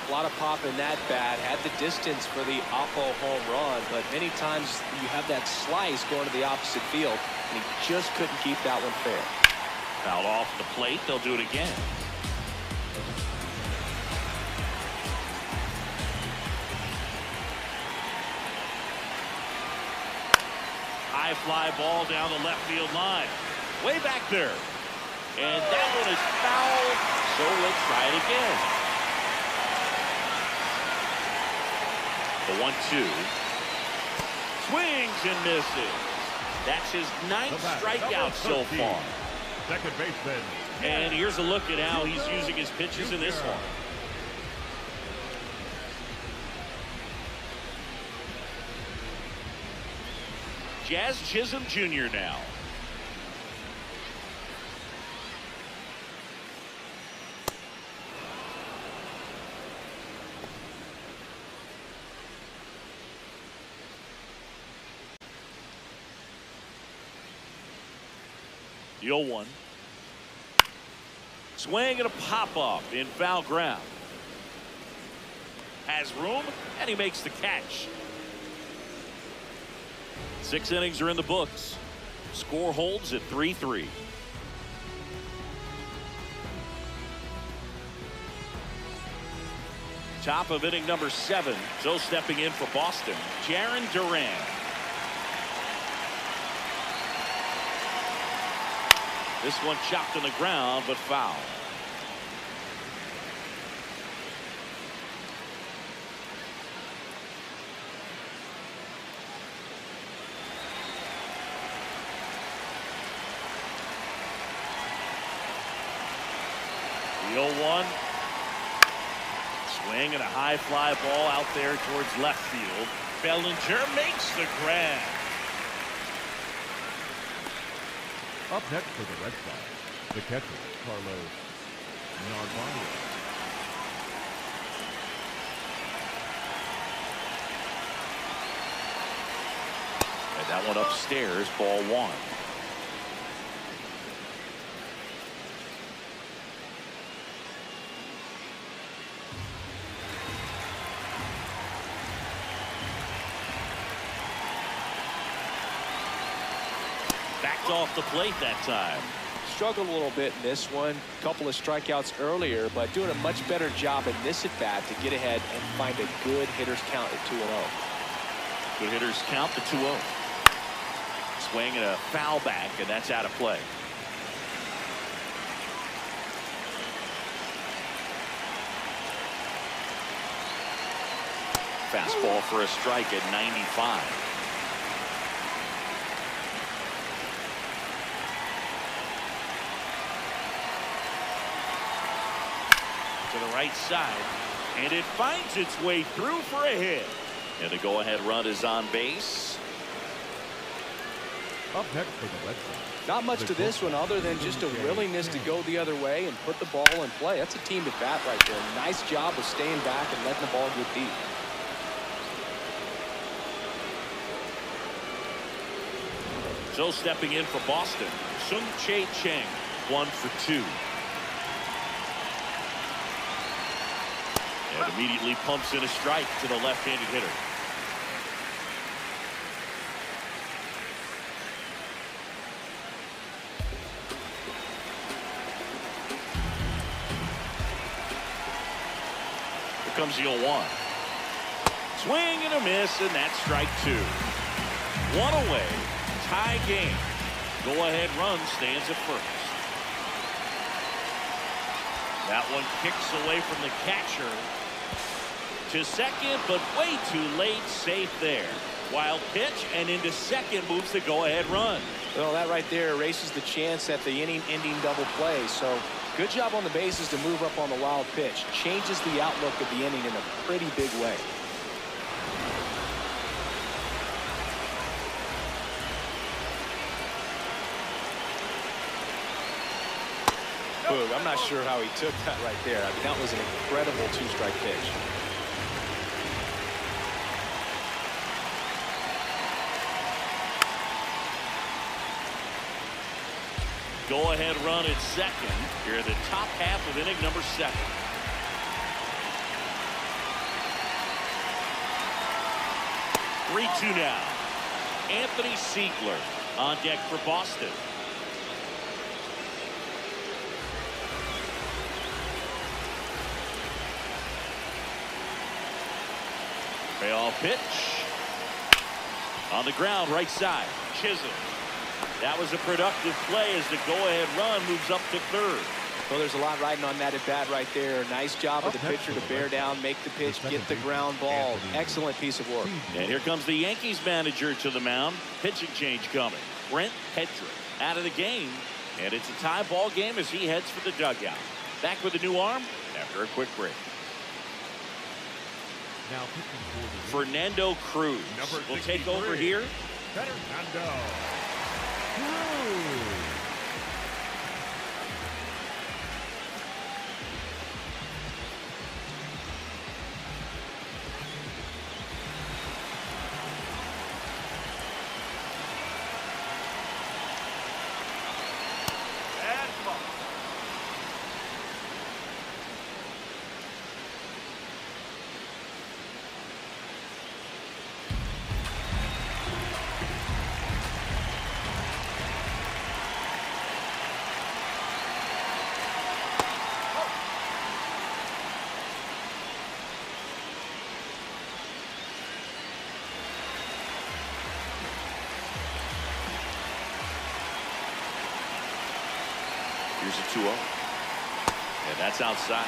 A lot of pop in that bat. Had the distance for the Oppo home run, but many times you have that slice going to the opposite field, and he just couldn't keep that one fair. Fouled off the plate. They'll do it again. High fly ball down the left field line. Way back there. And that one is fouled, so we'll try it again. The 1-2. Swings and misses. That's his 9th strikeout so far. Second baseman. And here's a look at how he's using his pitches in this one. Jazz Chisholm Jr. now. The 0-1. Swing and a pop-up in foul ground. Has room, and he makes the catch. 6 innings are in the books. Score holds at 3-3. Top of inning number 7. So stepping in for Boston, Jarren Duran. This one chopped on the ground, but foul. The 0-1. Swing and a high fly ball out there towards left field. Bellinger makes the grab. Up next for the Red Sox, the catcher, Carlos Narvaez. That one upstairs, ball one. Backed off the plate that time. Struggled a little bit in this one. Couple of strikeouts earlier, but doing a much better job in this at bat to get ahead and find a good hitter's count at 2-0. Good hitters count the 2-0. Swing and a foul back, and that's out of play. Fastball for a strike at 95. To the right side, and it finds its way through for a hit. And the go-ahead run is on base. Up next for the Red Sox. Not much to this one other than just a willingness to go the other way and put the ball in play. That's a team at bat right there. Nice job of staying back and letting the ball get deep. So stepping in for Boston, Sung-Chae Cheng, 1 for 2. And immediately pumps in a strike to the left-handed hitter. Here comes the 0-1. Swing and a miss, and that's strike 2. One away, tie game. Go-ahead run stands at first. That one kicks away from the catcher to second, but way too late. Safe there. Wild pitch, and into second moves the go-ahead run. Well, that right there erases the chance at the inning-ending double play. So good job on the bases to move up on the wild pitch. Changes the outlook of the inning in a pretty big way. Boog, I'm not sure how he took that right there. I mean, that was an incredible two-strike pitch. Go-ahead run at second here in the top half of inning number 7. (3-2) now. Anthony Siegler on deck for Boston. Payoff pitch. On the ground, right side. Chisholm. That was a productive play as the go-ahead run moves up to third. Well, there's a lot riding on that at bat right there. Nice job of the pitcher to bear down, make the pitch, get the ground ball. Excellent piece of work. And here comes the Yankees manager to the mound. Pitching change coming. Brent Hedrick out of the game. And it's a tie ball game as he heads for the dugout. Back with a new arm after a quick break. Now Fernando Cruz will take over here. Fernando Cruz. Here's a 2-0. And that's outside.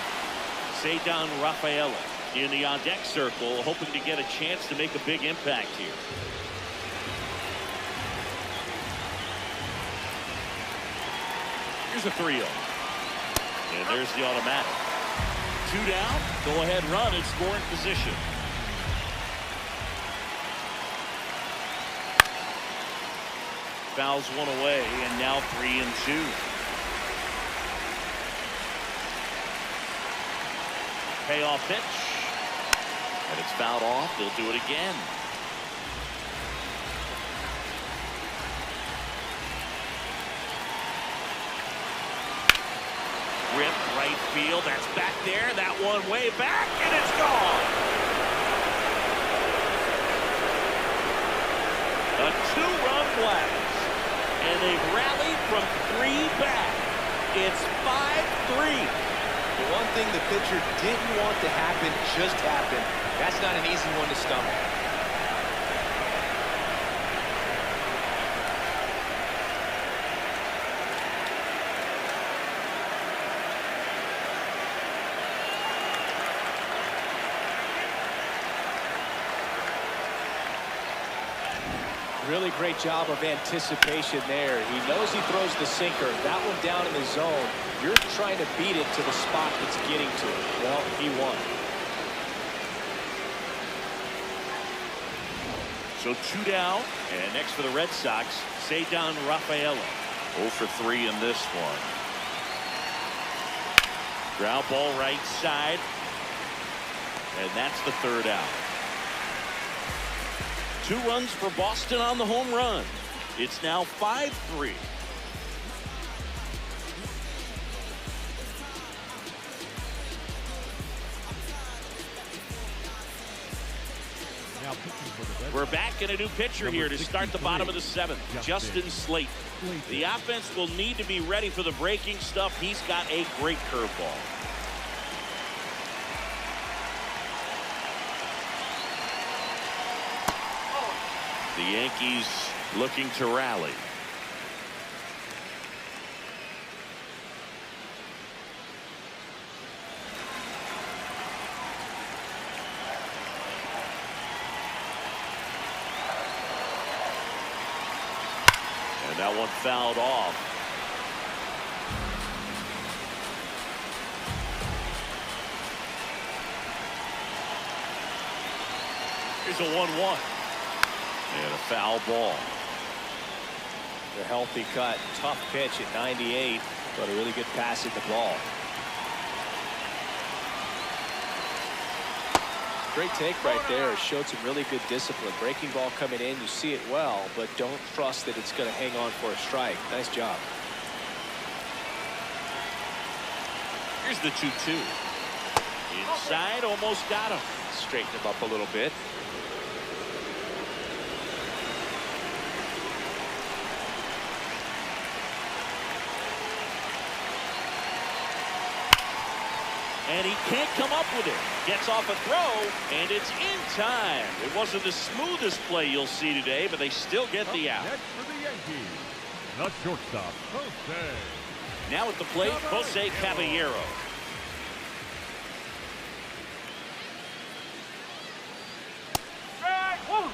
Ceddanne Rafaela in the on-deck circle, hoping to get a chance to make a big impact here. Here's a 3-0. And there's the automatic. 2 down, go-ahead run in scoring position. Fouls one away, and now 3-2. Payoff pitch. And it's fouled off. They'll do it again. Rip right field. That's back there. That one way back, and it's gone. A two-run blast, and they've rallied from 3 back. It's 5-3. The one thing the pitcher didn't want to happen just happened. That's not an easy one to stomach. Really great job of anticipation there. He knows he throws the sinker. That one down in the zone. You're trying to beat it to the spot it's getting to. Well, he won. So 2 down, and next for the Red Sox, Cedar Rafaela. 0 for 3 in this one. Ground ball right side, and that's the 3rd out. 2 runs for Boston on the home run. It's now 5-3. We're back in a new pitcher here to start the bottom of the 7th. Justin Slate. The offense will need to be ready for the breaking stuff. He's got a great curveball. The Yankees looking to rally. And that one fouled off. Here's a 1-1. And a foul ball. The healthy cut. Tough pitch at 98, but a really good pass at the ball. Great take right there. Showed some really good discipline. Breaking ball coming in, you see it well, but don't trust that it's going to hang on for a strike. Nice job. Here's the 2-2. Inside, almost got him. Straighten him up a little bit. And he can't come up with it. Gets off a throw, and it's in time. It wasn't the smoothest play you'll see today, but they still get the out. Next for the Yankees, the shortstop, Jose. Now at the plate, Jose Caballero. Strike one.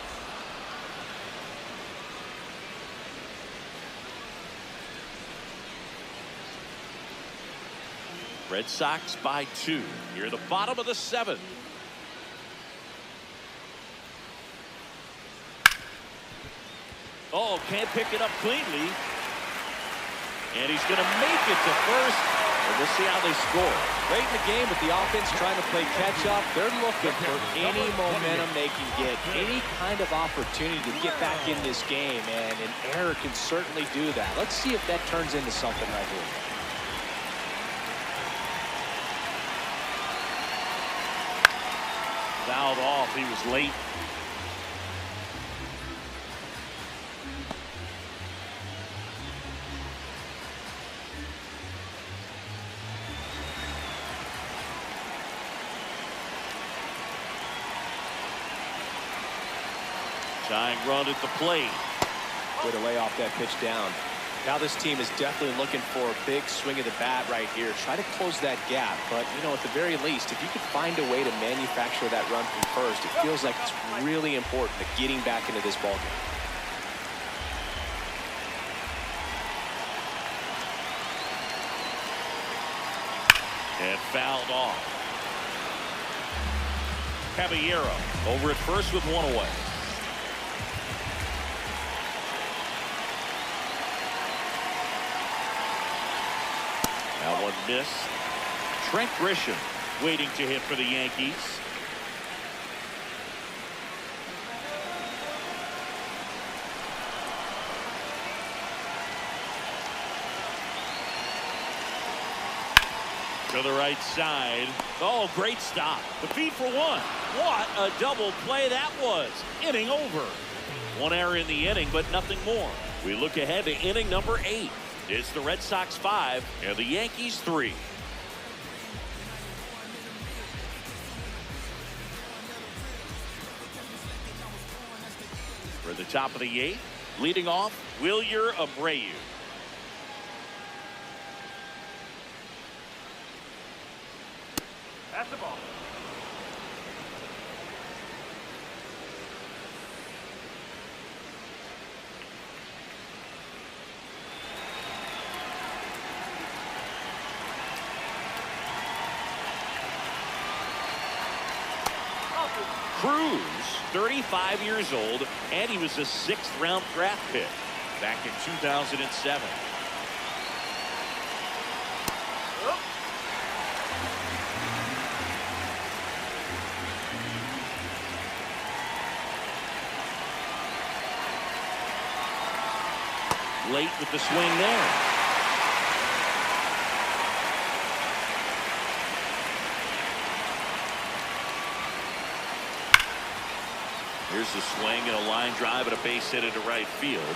Red Sox by 2 near the bottom of the 7th. Oh, can't pick it up cleanly. And he's going to make it to first. And we'll see how they score. Late in the game with the offense trying to play catch up, they're looking for any momentum they can get, any kind of opportunity to get back in this game, and an error can certainly do that. Let's see if that turns into something right here. Fouled off. He was late. Tying run at the plate. Way to lay off that pitch down. Now this team is definitely looking for a big swing of the bat right here. Try to close that gap. But, you know, at the very least, if you could find a way to manufacture that run from first, it feels like it's really important to getting back into this ballgame. And fouled off. Caballero over at first with 1 away. That one missed. Trent Grisham waiting to hit for the Yankees. To the right side. Oh, great stop. The feed for one. What a double play that was. Inning over. One error in the inning, but nothing more. We look ahead to inning number 8. It's the Red Sox 5 and the Yankees 3. For the top of the 8th, leading off, Wilyer Abreu. That's the ball. Cruz, 35 years old, and he was a 6th-round draft pick back in 2007. Late with the swing there. Here's the swing and a line drive and a base hit into right field.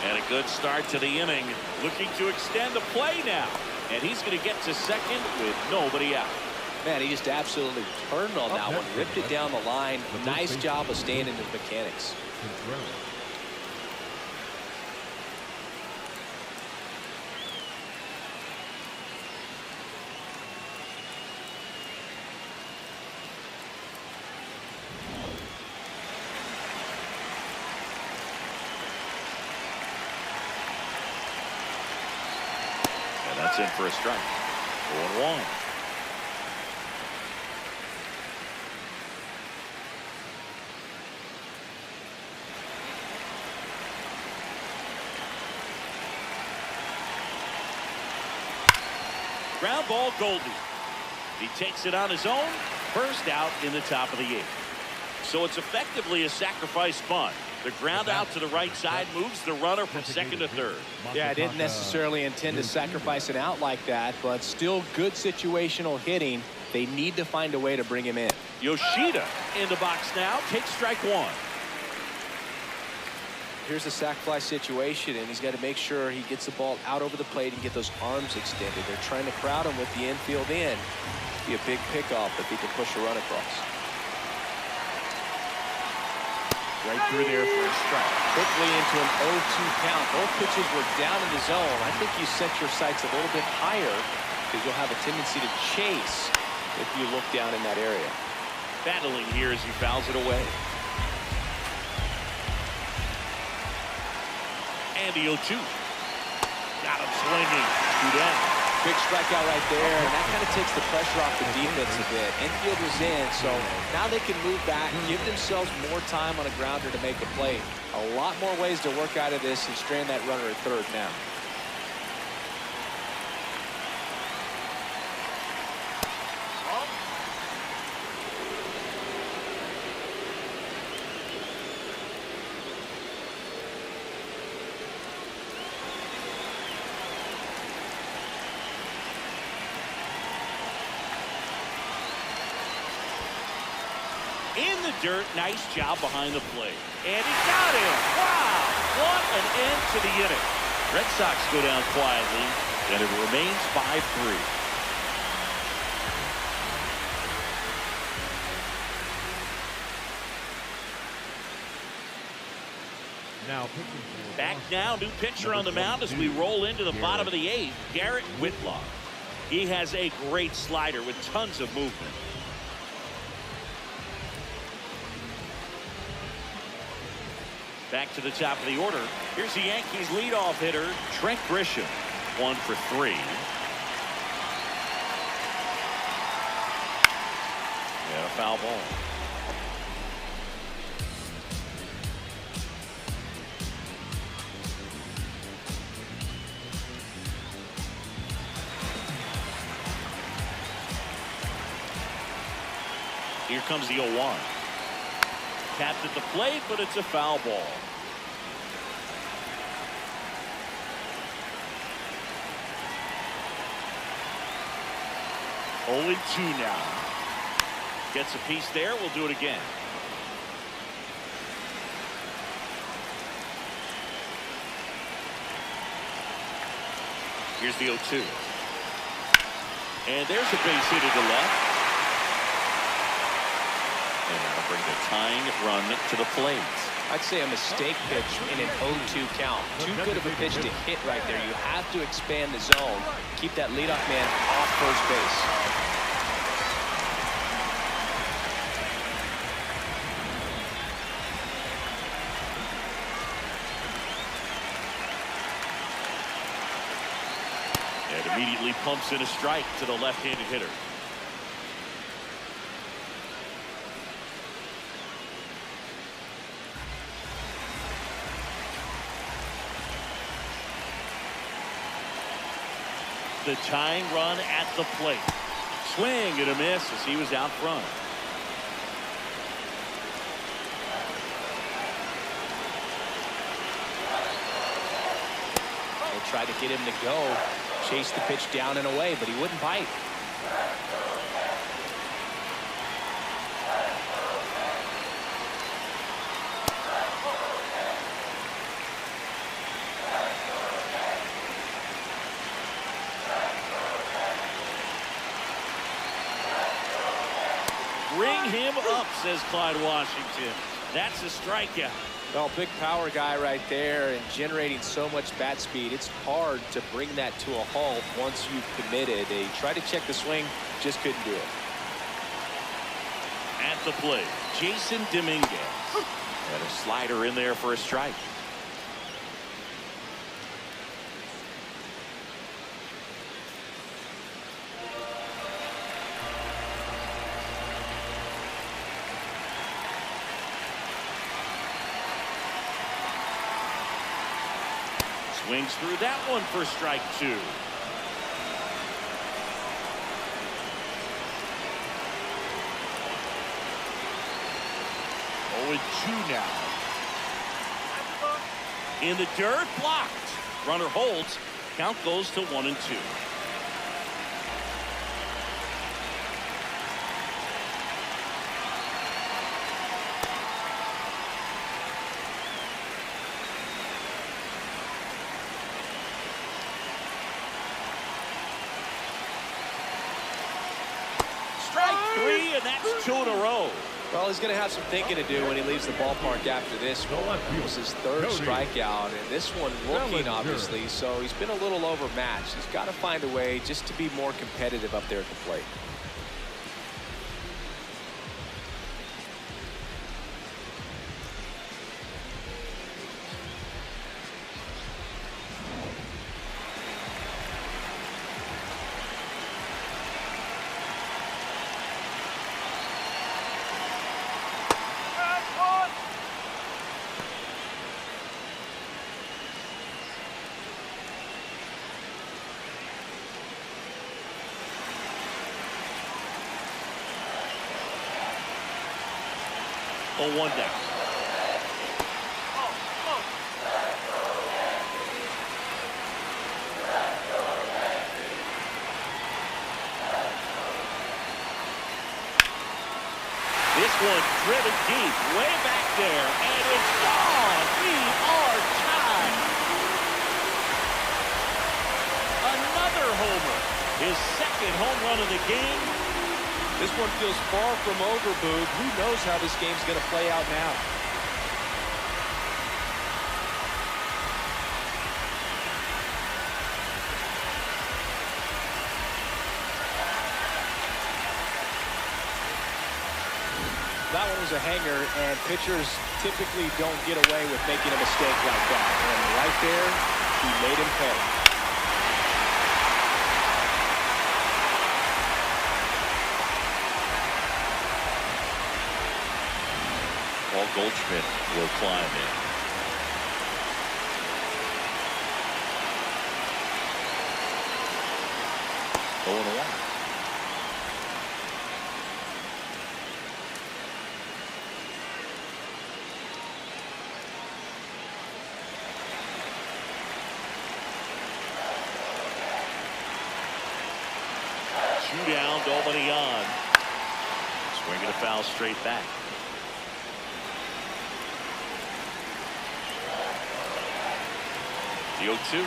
And a good start to the inning. Looking to extend the play now. And he's going to get to second with nobody out. Man, he just absolutely turned on that one. Ripped it down the line. Nice job of staying in his mechanics. That's in for a strike. 0-1. Ground ball, Goldie. He takes it on his own. First out in the top of the 8th. So it's effectively a sacrifice bunt. The ground out to the right side moves the runner from second to third. Yeah, I didn't necessarily intend to sacrifice an out like that, but still good situational hitting. They need to find a way to bring him in. Yoshida in the box now. Takes strike 1. Here's the sac fly situation, and he's got to make sure he gets the ball out over the plate and get those arms extended. They're trying to crowd him with the infield in. Be a big pickoff if he can push a run across. Right through there for a strike. Quickly into an 0-2 count. Both pitches were down in the zone. I think you set your sights a little bit higher because you'll have a tendency to chase if you look down in that area. Battling here as he fouls it away. And the 0-2. Got him swinging. 2 down. Big strikeout right there, and that kind of takes the pressure off the defense a bit. Infield was in, so now they can move back, give themselves more time on a grounder to make a play. A lot more ways to work out of this and strand that runner at third now. In the dirt, nice job behind the plate. And he got him. Wow, what an end to the inning. Red Sox go down quietly, and it remains 5-3. Back now, new pitcher on the mound as we roll into the bottom of the 8th, Garrett Whitlock. He has a great slider with tons of movement. Back to the top of the order. Here's the Yankees leadoff hitter, Trent Grisham. 1 for 3. And a foul ball. Here comes the 0-1. Tapped at the plate, but it's a foul ball. 0-2 now. Gets a piece there. We'll do it again. Here's the 0-2. And there's a base hit to left. And that'll bring the tying run to the plate. I'd say a mistake pitch in an 0-2 count. Too good of a pitch to hit right there. You have to expand the zone. Keep that leadoff man off first base. And immediately pumps in a strike to the left-handed hitter. The tying run at the plate. Swing and a miss as he was out front. They tried to get him to go. Chase the pitch down and away, but he wouldn't bite. Bring him up, says Clyde Washington. That's a strikeout. Well, big power guy right there and generating so much bat speed. It's hard to bring that to a halt once you've committed. They tried to check the swing, just couldn't do it. At the plate, Jason Dominguez. And a slider in there for a strike. Swings through that one for strike 2. 0-2 now. In the dirt, blocked. Runner holds. Count goes to 1-2. Strike 3, and that's 2 in a row. Well, he's going to have some thinking to do when he leaves the ballpark after this one. It was his third strikeout, and this one looking, obviously, so he's been a little overmatched. He's got to find a way just to be more competitive up there at the plate. A 1 down. This one driven deep, way back there, and it's gone. We are tied. Another homer. His second home run of the game. This one feels far from over, Boog. Who knows how this game's going to play out now? That one was a hanger, and pitchers typically don't get away with making a mistake like that. And right there, he made him pay. Paul Goldschmidt will climb in. Oh, and 1. Two down, nobody on. Swinging a foul straight back. The 0-2.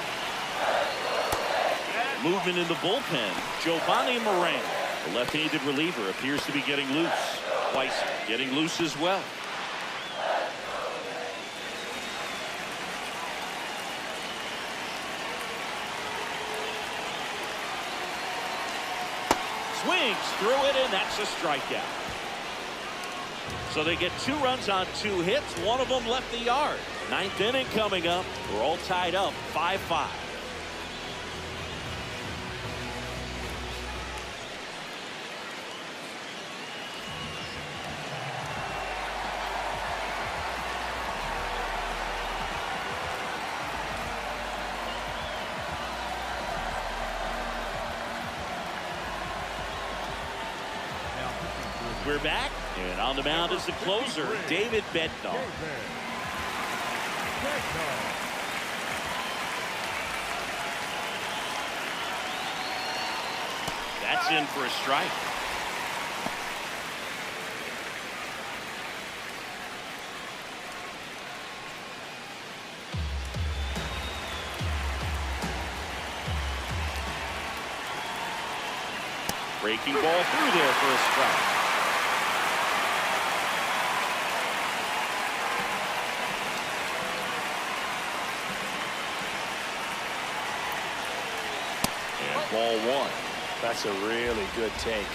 Movement in the bullpen. Giovanni Moran, the left-handed reliever, appears to be getting loose. Weiss getting loose as well. Swings through it, and that's a strikeout. So they get 2 runs on 2 hits. One of them left the yard. 9th inning coming up. We're all tied up 5-5. We're back, and on the mound is the closer, David Bednar. That's in for a strike. Breaking ball through there for a strike. Ball 1. That's a really good take.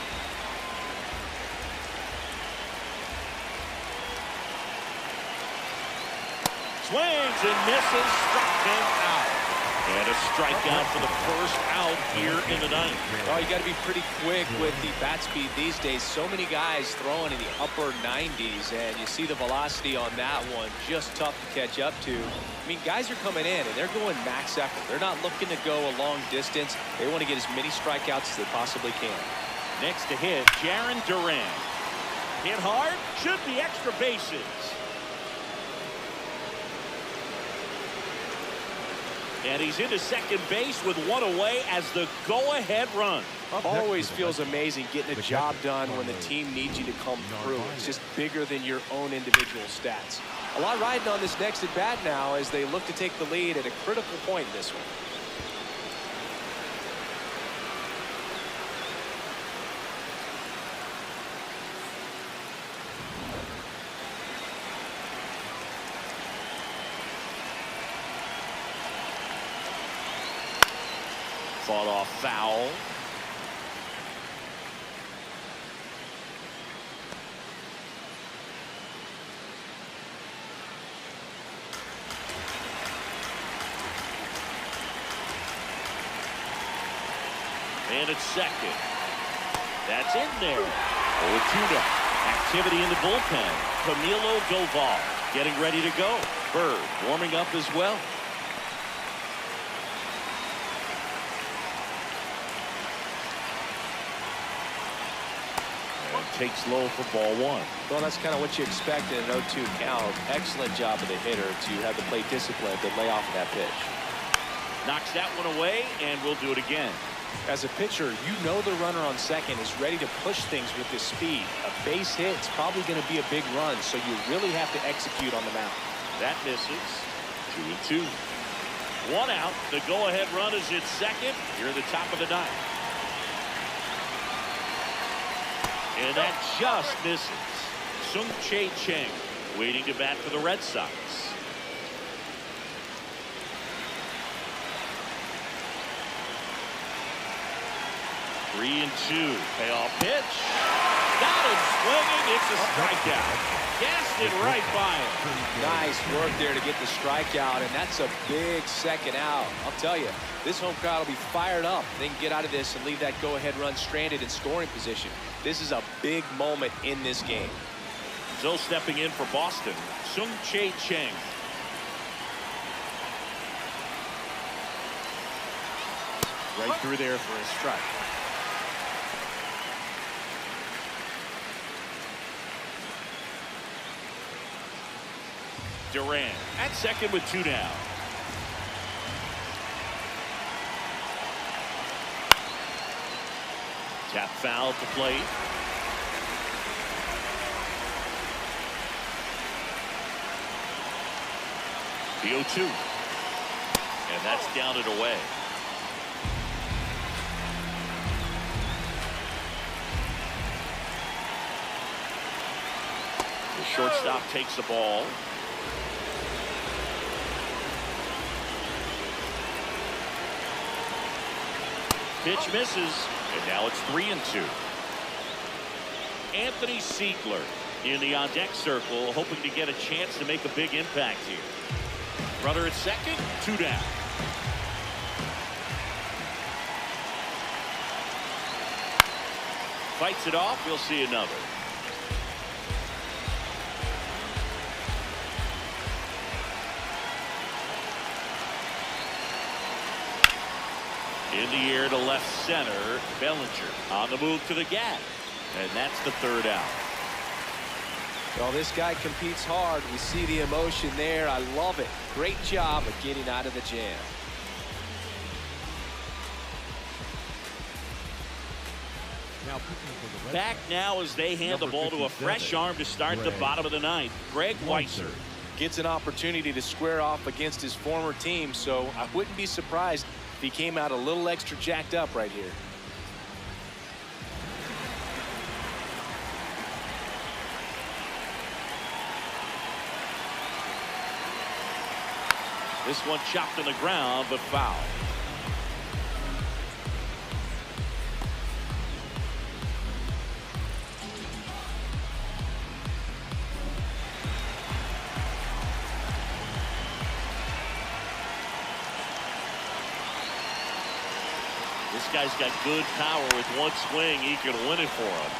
Swings and misses, struck him out. And a strikeout for the first out here in the 9th. Oh, you got to be pretty quick with the bat speed these days. So many guys throwing in the upper 90s, and you see the velocity on that one. Just tough to catch up to. I mean, guys are coming in, and they're going max effort. They're not looking to go a long distance. They want to get as many strikeouts as they possibly can. Next to hit, Jarren Duran. Hit hard, should be extra bases. And he's into second base with 1 away as the go-ahead run. Always feels amazing getting a job done when the team needs you to come through. It's just bigger than your own individual stats. A lot riding on this next at bat now as they look to take the lead at a critical point in this one. Fought off foul. And it's second. That's in there. 0-2 now. Activity in the bullpen. Camilo Doval getting ready to go. Bird warming up as well. Takes low for ball 1. Well, that's kind of what you expect in an 0-2 count. Excellent job of the hitter to have the plate discipline to lay off of that pitch. Knocks that one away, and we'll do it again. As a pitcher, you know the runner on second is ready to push things with his speed. A base hit is probably going to be a big run, so you really have to execute on the mound. That misses. 2-2. 1 out. The go-ahead run is at second. Here at the top of the 9th. And that just misses. Sung-Chae Chang waiting to bat for the Red Sox. Three and 2. Payoff pitch. Got him swinging. It's a strikeout. Gassed it right by him. Nice work there to get the strikeout, and that's a big second out. I'll tell you, this home crowd will be fired up. They can get out of this and leave that go-ahead run stranded in scoring position. This is a big moment in this game. So stepping in for Boston, Sung-Chae Chang. Right through there for a strike. Duran at second with 2 down. Tap foul to plate. The 0-2. And that's down and away. The shortstop takes the ball. Pitch misses, and now it's 3-2. Anthony Siegler in the on-deck circle, hoping to get a chance to make a big impact here. Runner at second, 2 down. Fights it off, we'll see another. In the air to left center, Bellinger on the move to the gap, and that's the 3rd out. Well, this guy competes hard. We see the emotion there. I love it. Great job of getting out of the jam. Back now as they hand the ball to a fresh arm to start the bottom of the 9th. Greg Weisser gets an opportunity to square off against his former team, so I wouldn't be surprised if he came out a little extra jacked up right here. This one chopped on the ground, but foul. This guy's got good power. With one swing, he could win it for him.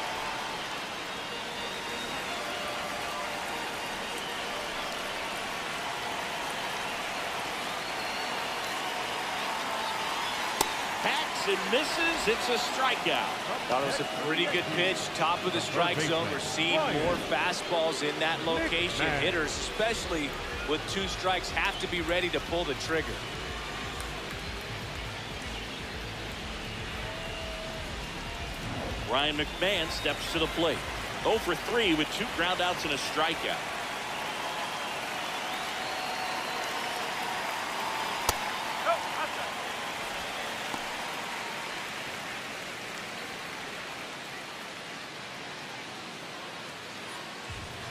Hacks and misses. It's a strikeout. Thought it was a pretty good pitch. Top of the strike zone. We're seeing more fastballs in that location. Hitters, especially with 2 strikes, have to be ready to pull the trigger. Ryan McMahon steps to the plate. 0 for 3 with 2 groundouts and a strikeout.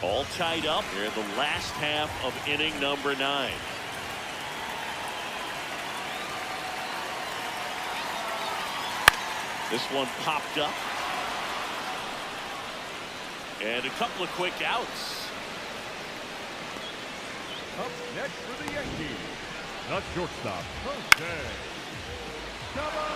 All tied up here in the last half of inning number 9. This one popped up. And a couple of quick outs. Up next for the Yankees, the shortstop, Jose Caballero.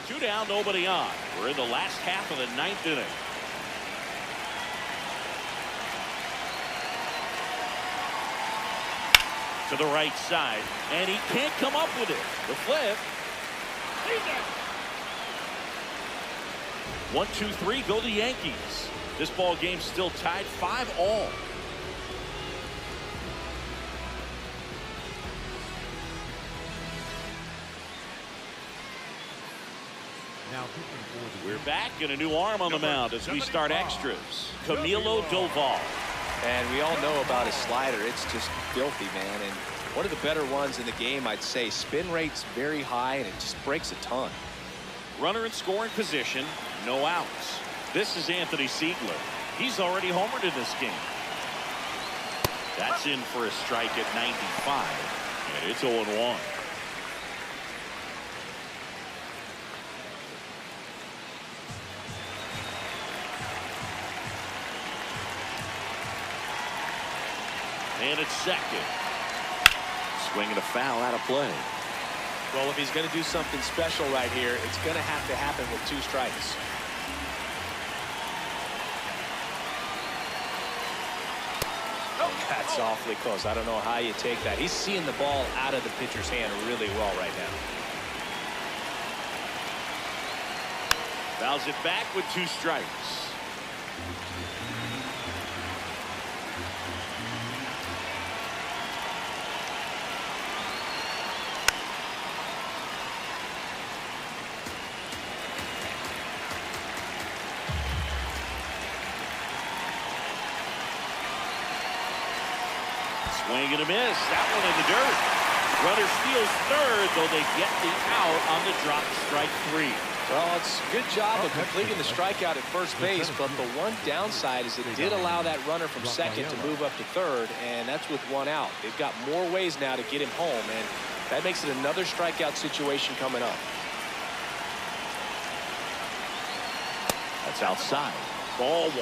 Two down, nobody on. We're in the last half of the 9th inning. To the right side, and he can't come up with it. The flip. 1-2-3, go the Yankees. This ball game still tied 5-all. We're back, and a new arm on the mound as we start extras. Camilo Doval. And we all know about his slider. It's just filthy, man. And one of the better ones in the game, I'd say. Spin rate's very high, and it just breaks a ton. Runner in scoring position, no outs. This is Anthony Siegler. He's already homered in this game. That's in for a strike at 95, and it's 0-1. And it's second. Swinging a foul out of play. Well, if he's going to do something special right here, it's going to have to happen with 2 strikes. That's It's awfully close. I don't know how you take that. He's seeing the ball out of the pitcher's hand really well right now. Fouls it back with 2 strikes. Swing and a miss. That one in the dirt. Runner steals third, though they get the out on the drop, strike 3. Well, it's a good job of completing the strikeout at first base, but the one downside is it did allow that runner from second to move up to third, and that's with 1 out. They've got more ways now to get him home, and that makes it another strikeout situation coming up. That's outside. Ball 1.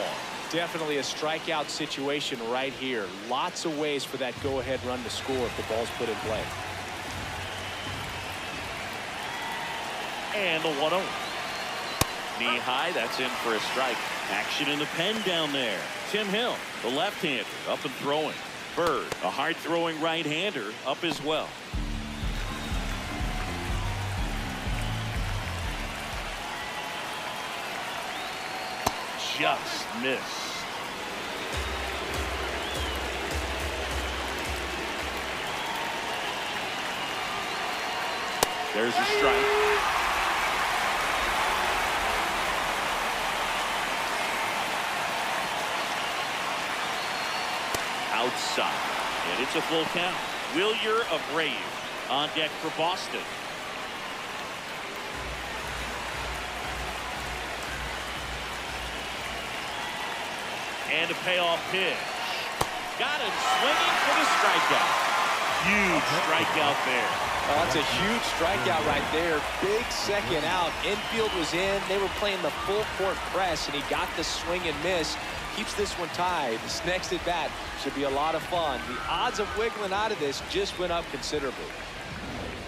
Definitely a strikeout situation right here. Lots of ways for that go-ahead run to score if the ball's put in play. And the 1-0. Knee high, that's in for a strike. Action in the pen down there. Tim Hill, the left-hander, up and throwing. Bird, a hard-throwing right-hander, up as well. Just missed. There's a strike. Outside, and it's a full count. Wilyer Abreu on deck for Boston. And a payoff pitch. Got him swinging for the strikeout. Huge strikeout there. Oh, that's a huge strikeout right there. Big second out. Infield was in. They were playing the full court press, and he got the swing and miss. Keeps this one tied. This next at bat should be a lot of fun. The odds of wiggling out of this just went up considerably.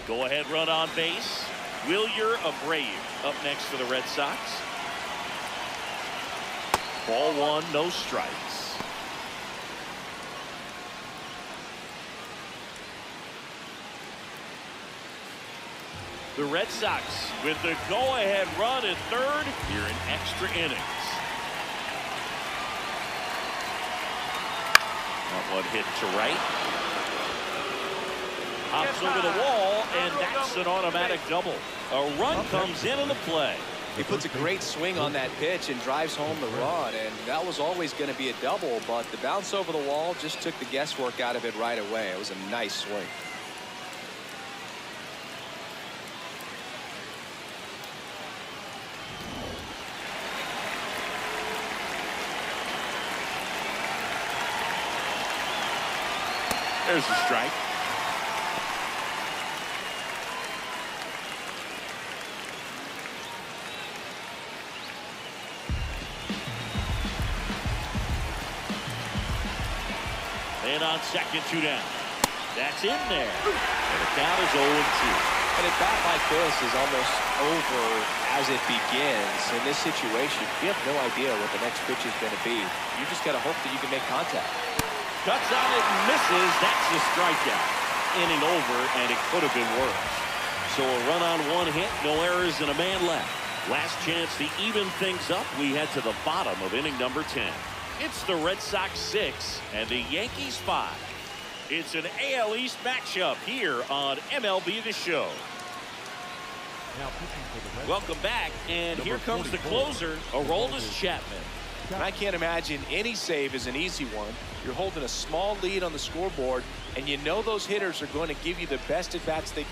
Go ahead run on base. Wilyer Abreu up next for the Red Sox. Ball 1, no strikes. The Red Sox with the go-ahead run at third here in extra innings. That one hit to right. Hops over the wall, and that's an automatic double. A run comes in on the play. He puts a great swing on that pitch and drives home the run, and that was always going to be a double, but the bounce over the wall just took the guesswork out of it right away. It was a nice swing. There's the strike. And on second, 2 down. That's in there. And the count is 0-2. And a bat like this is almost over as it begins. In this situation, you have no idea what the next pitch is going to be. You just got to hope that you can make contact. Cuts on it and misses. That's the strikeout. Inning over, and it could have been worse. So a run on 1 hit, no errors, and a man left. Last chance to even things up. We head to the bottom of inning number 10. It's the Red Sox 6 and the Yankees 5. It's an AL East matchup here on MLB The Show. Welcome back, and here comes the closer, Aroldis Chapman. And I can't imagine any save is an easy one. You're holding a small lead on the scoreboard, and you know those hitters are going to give you the best at-bats they...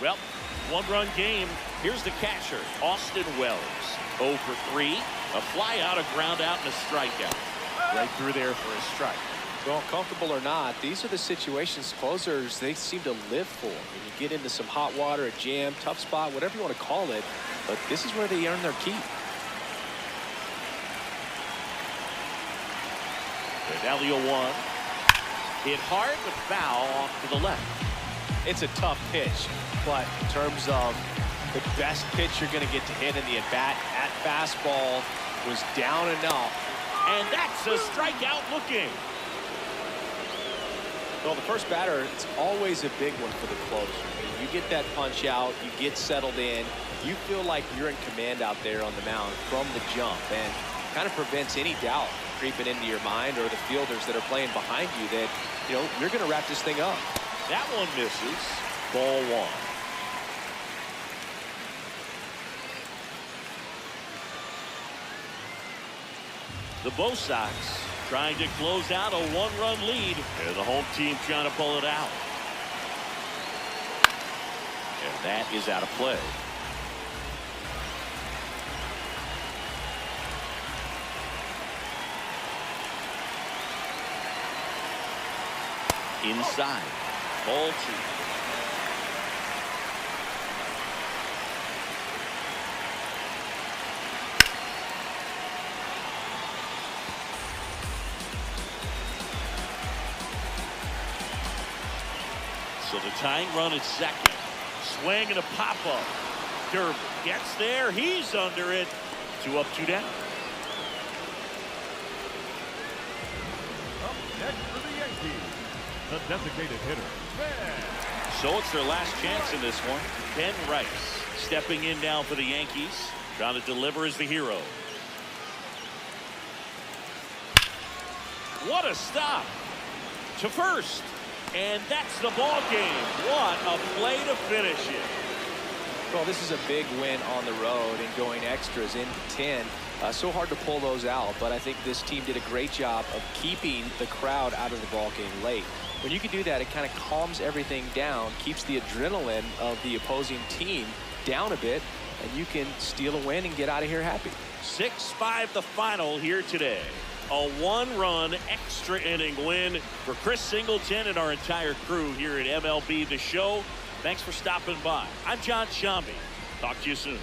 Well, 1-run game. Here's the catcher, Austin Wells. 0 for 3. A fly out, a ground out, and a strikeout. Right through there for a strike. Well, comfortable or not, these are the situations closers they seem to live for. When you get into some hot water, a jam, tough spot, whatever you want to call it, but this is where they earn their keep. There's Elio 1. Hit hard, but foul off to the left. It's a tough pitch, but in terms of the best pitch you're going to get to hit in the at-bat, at fastball was down enough. And that's a strikeout looking. Well, the first batter, it's always a big one for the closer. You get that punch out, you get settled in, you feel like you're in command out there on the mound from the jump, and kind of prevents any doubt creeping into your mind or the fielders that are playing behind you that, you're going to wrap this thing up. That one misses. Ball one. The Red Sox trying to close out a one-run lead, and the home team trying to pull it out. And that is out of play. Inside. Ball two. So the tying run at second. Swing and a pop-up. Derby gets there. He's under it. 2 up, 2 down. Up next for the Yankees, the designated hitter, Ben. So it's their last chance in this one. Ben Rice stepping in now for the Yankees. Trying to deliver as the hero. What a stop. To first. And that's the ball game. What a play to finish it. Well, this is a big win on the road and going extras into 10. So hard to pull those out, but I think this team did a great job of keeping the crowd out of the ball game late. When you can do that, it kind of calms everything down, keeps the adrenaline of the opposing team down a bit, and you can steal a win and get out of here happy. 6-5 the final here today. A one-run extra inning win for Chris Singleton and our entire crew here at MLB The Show. Thanks for stopping by. I'm John Shambi. Talk to you soon.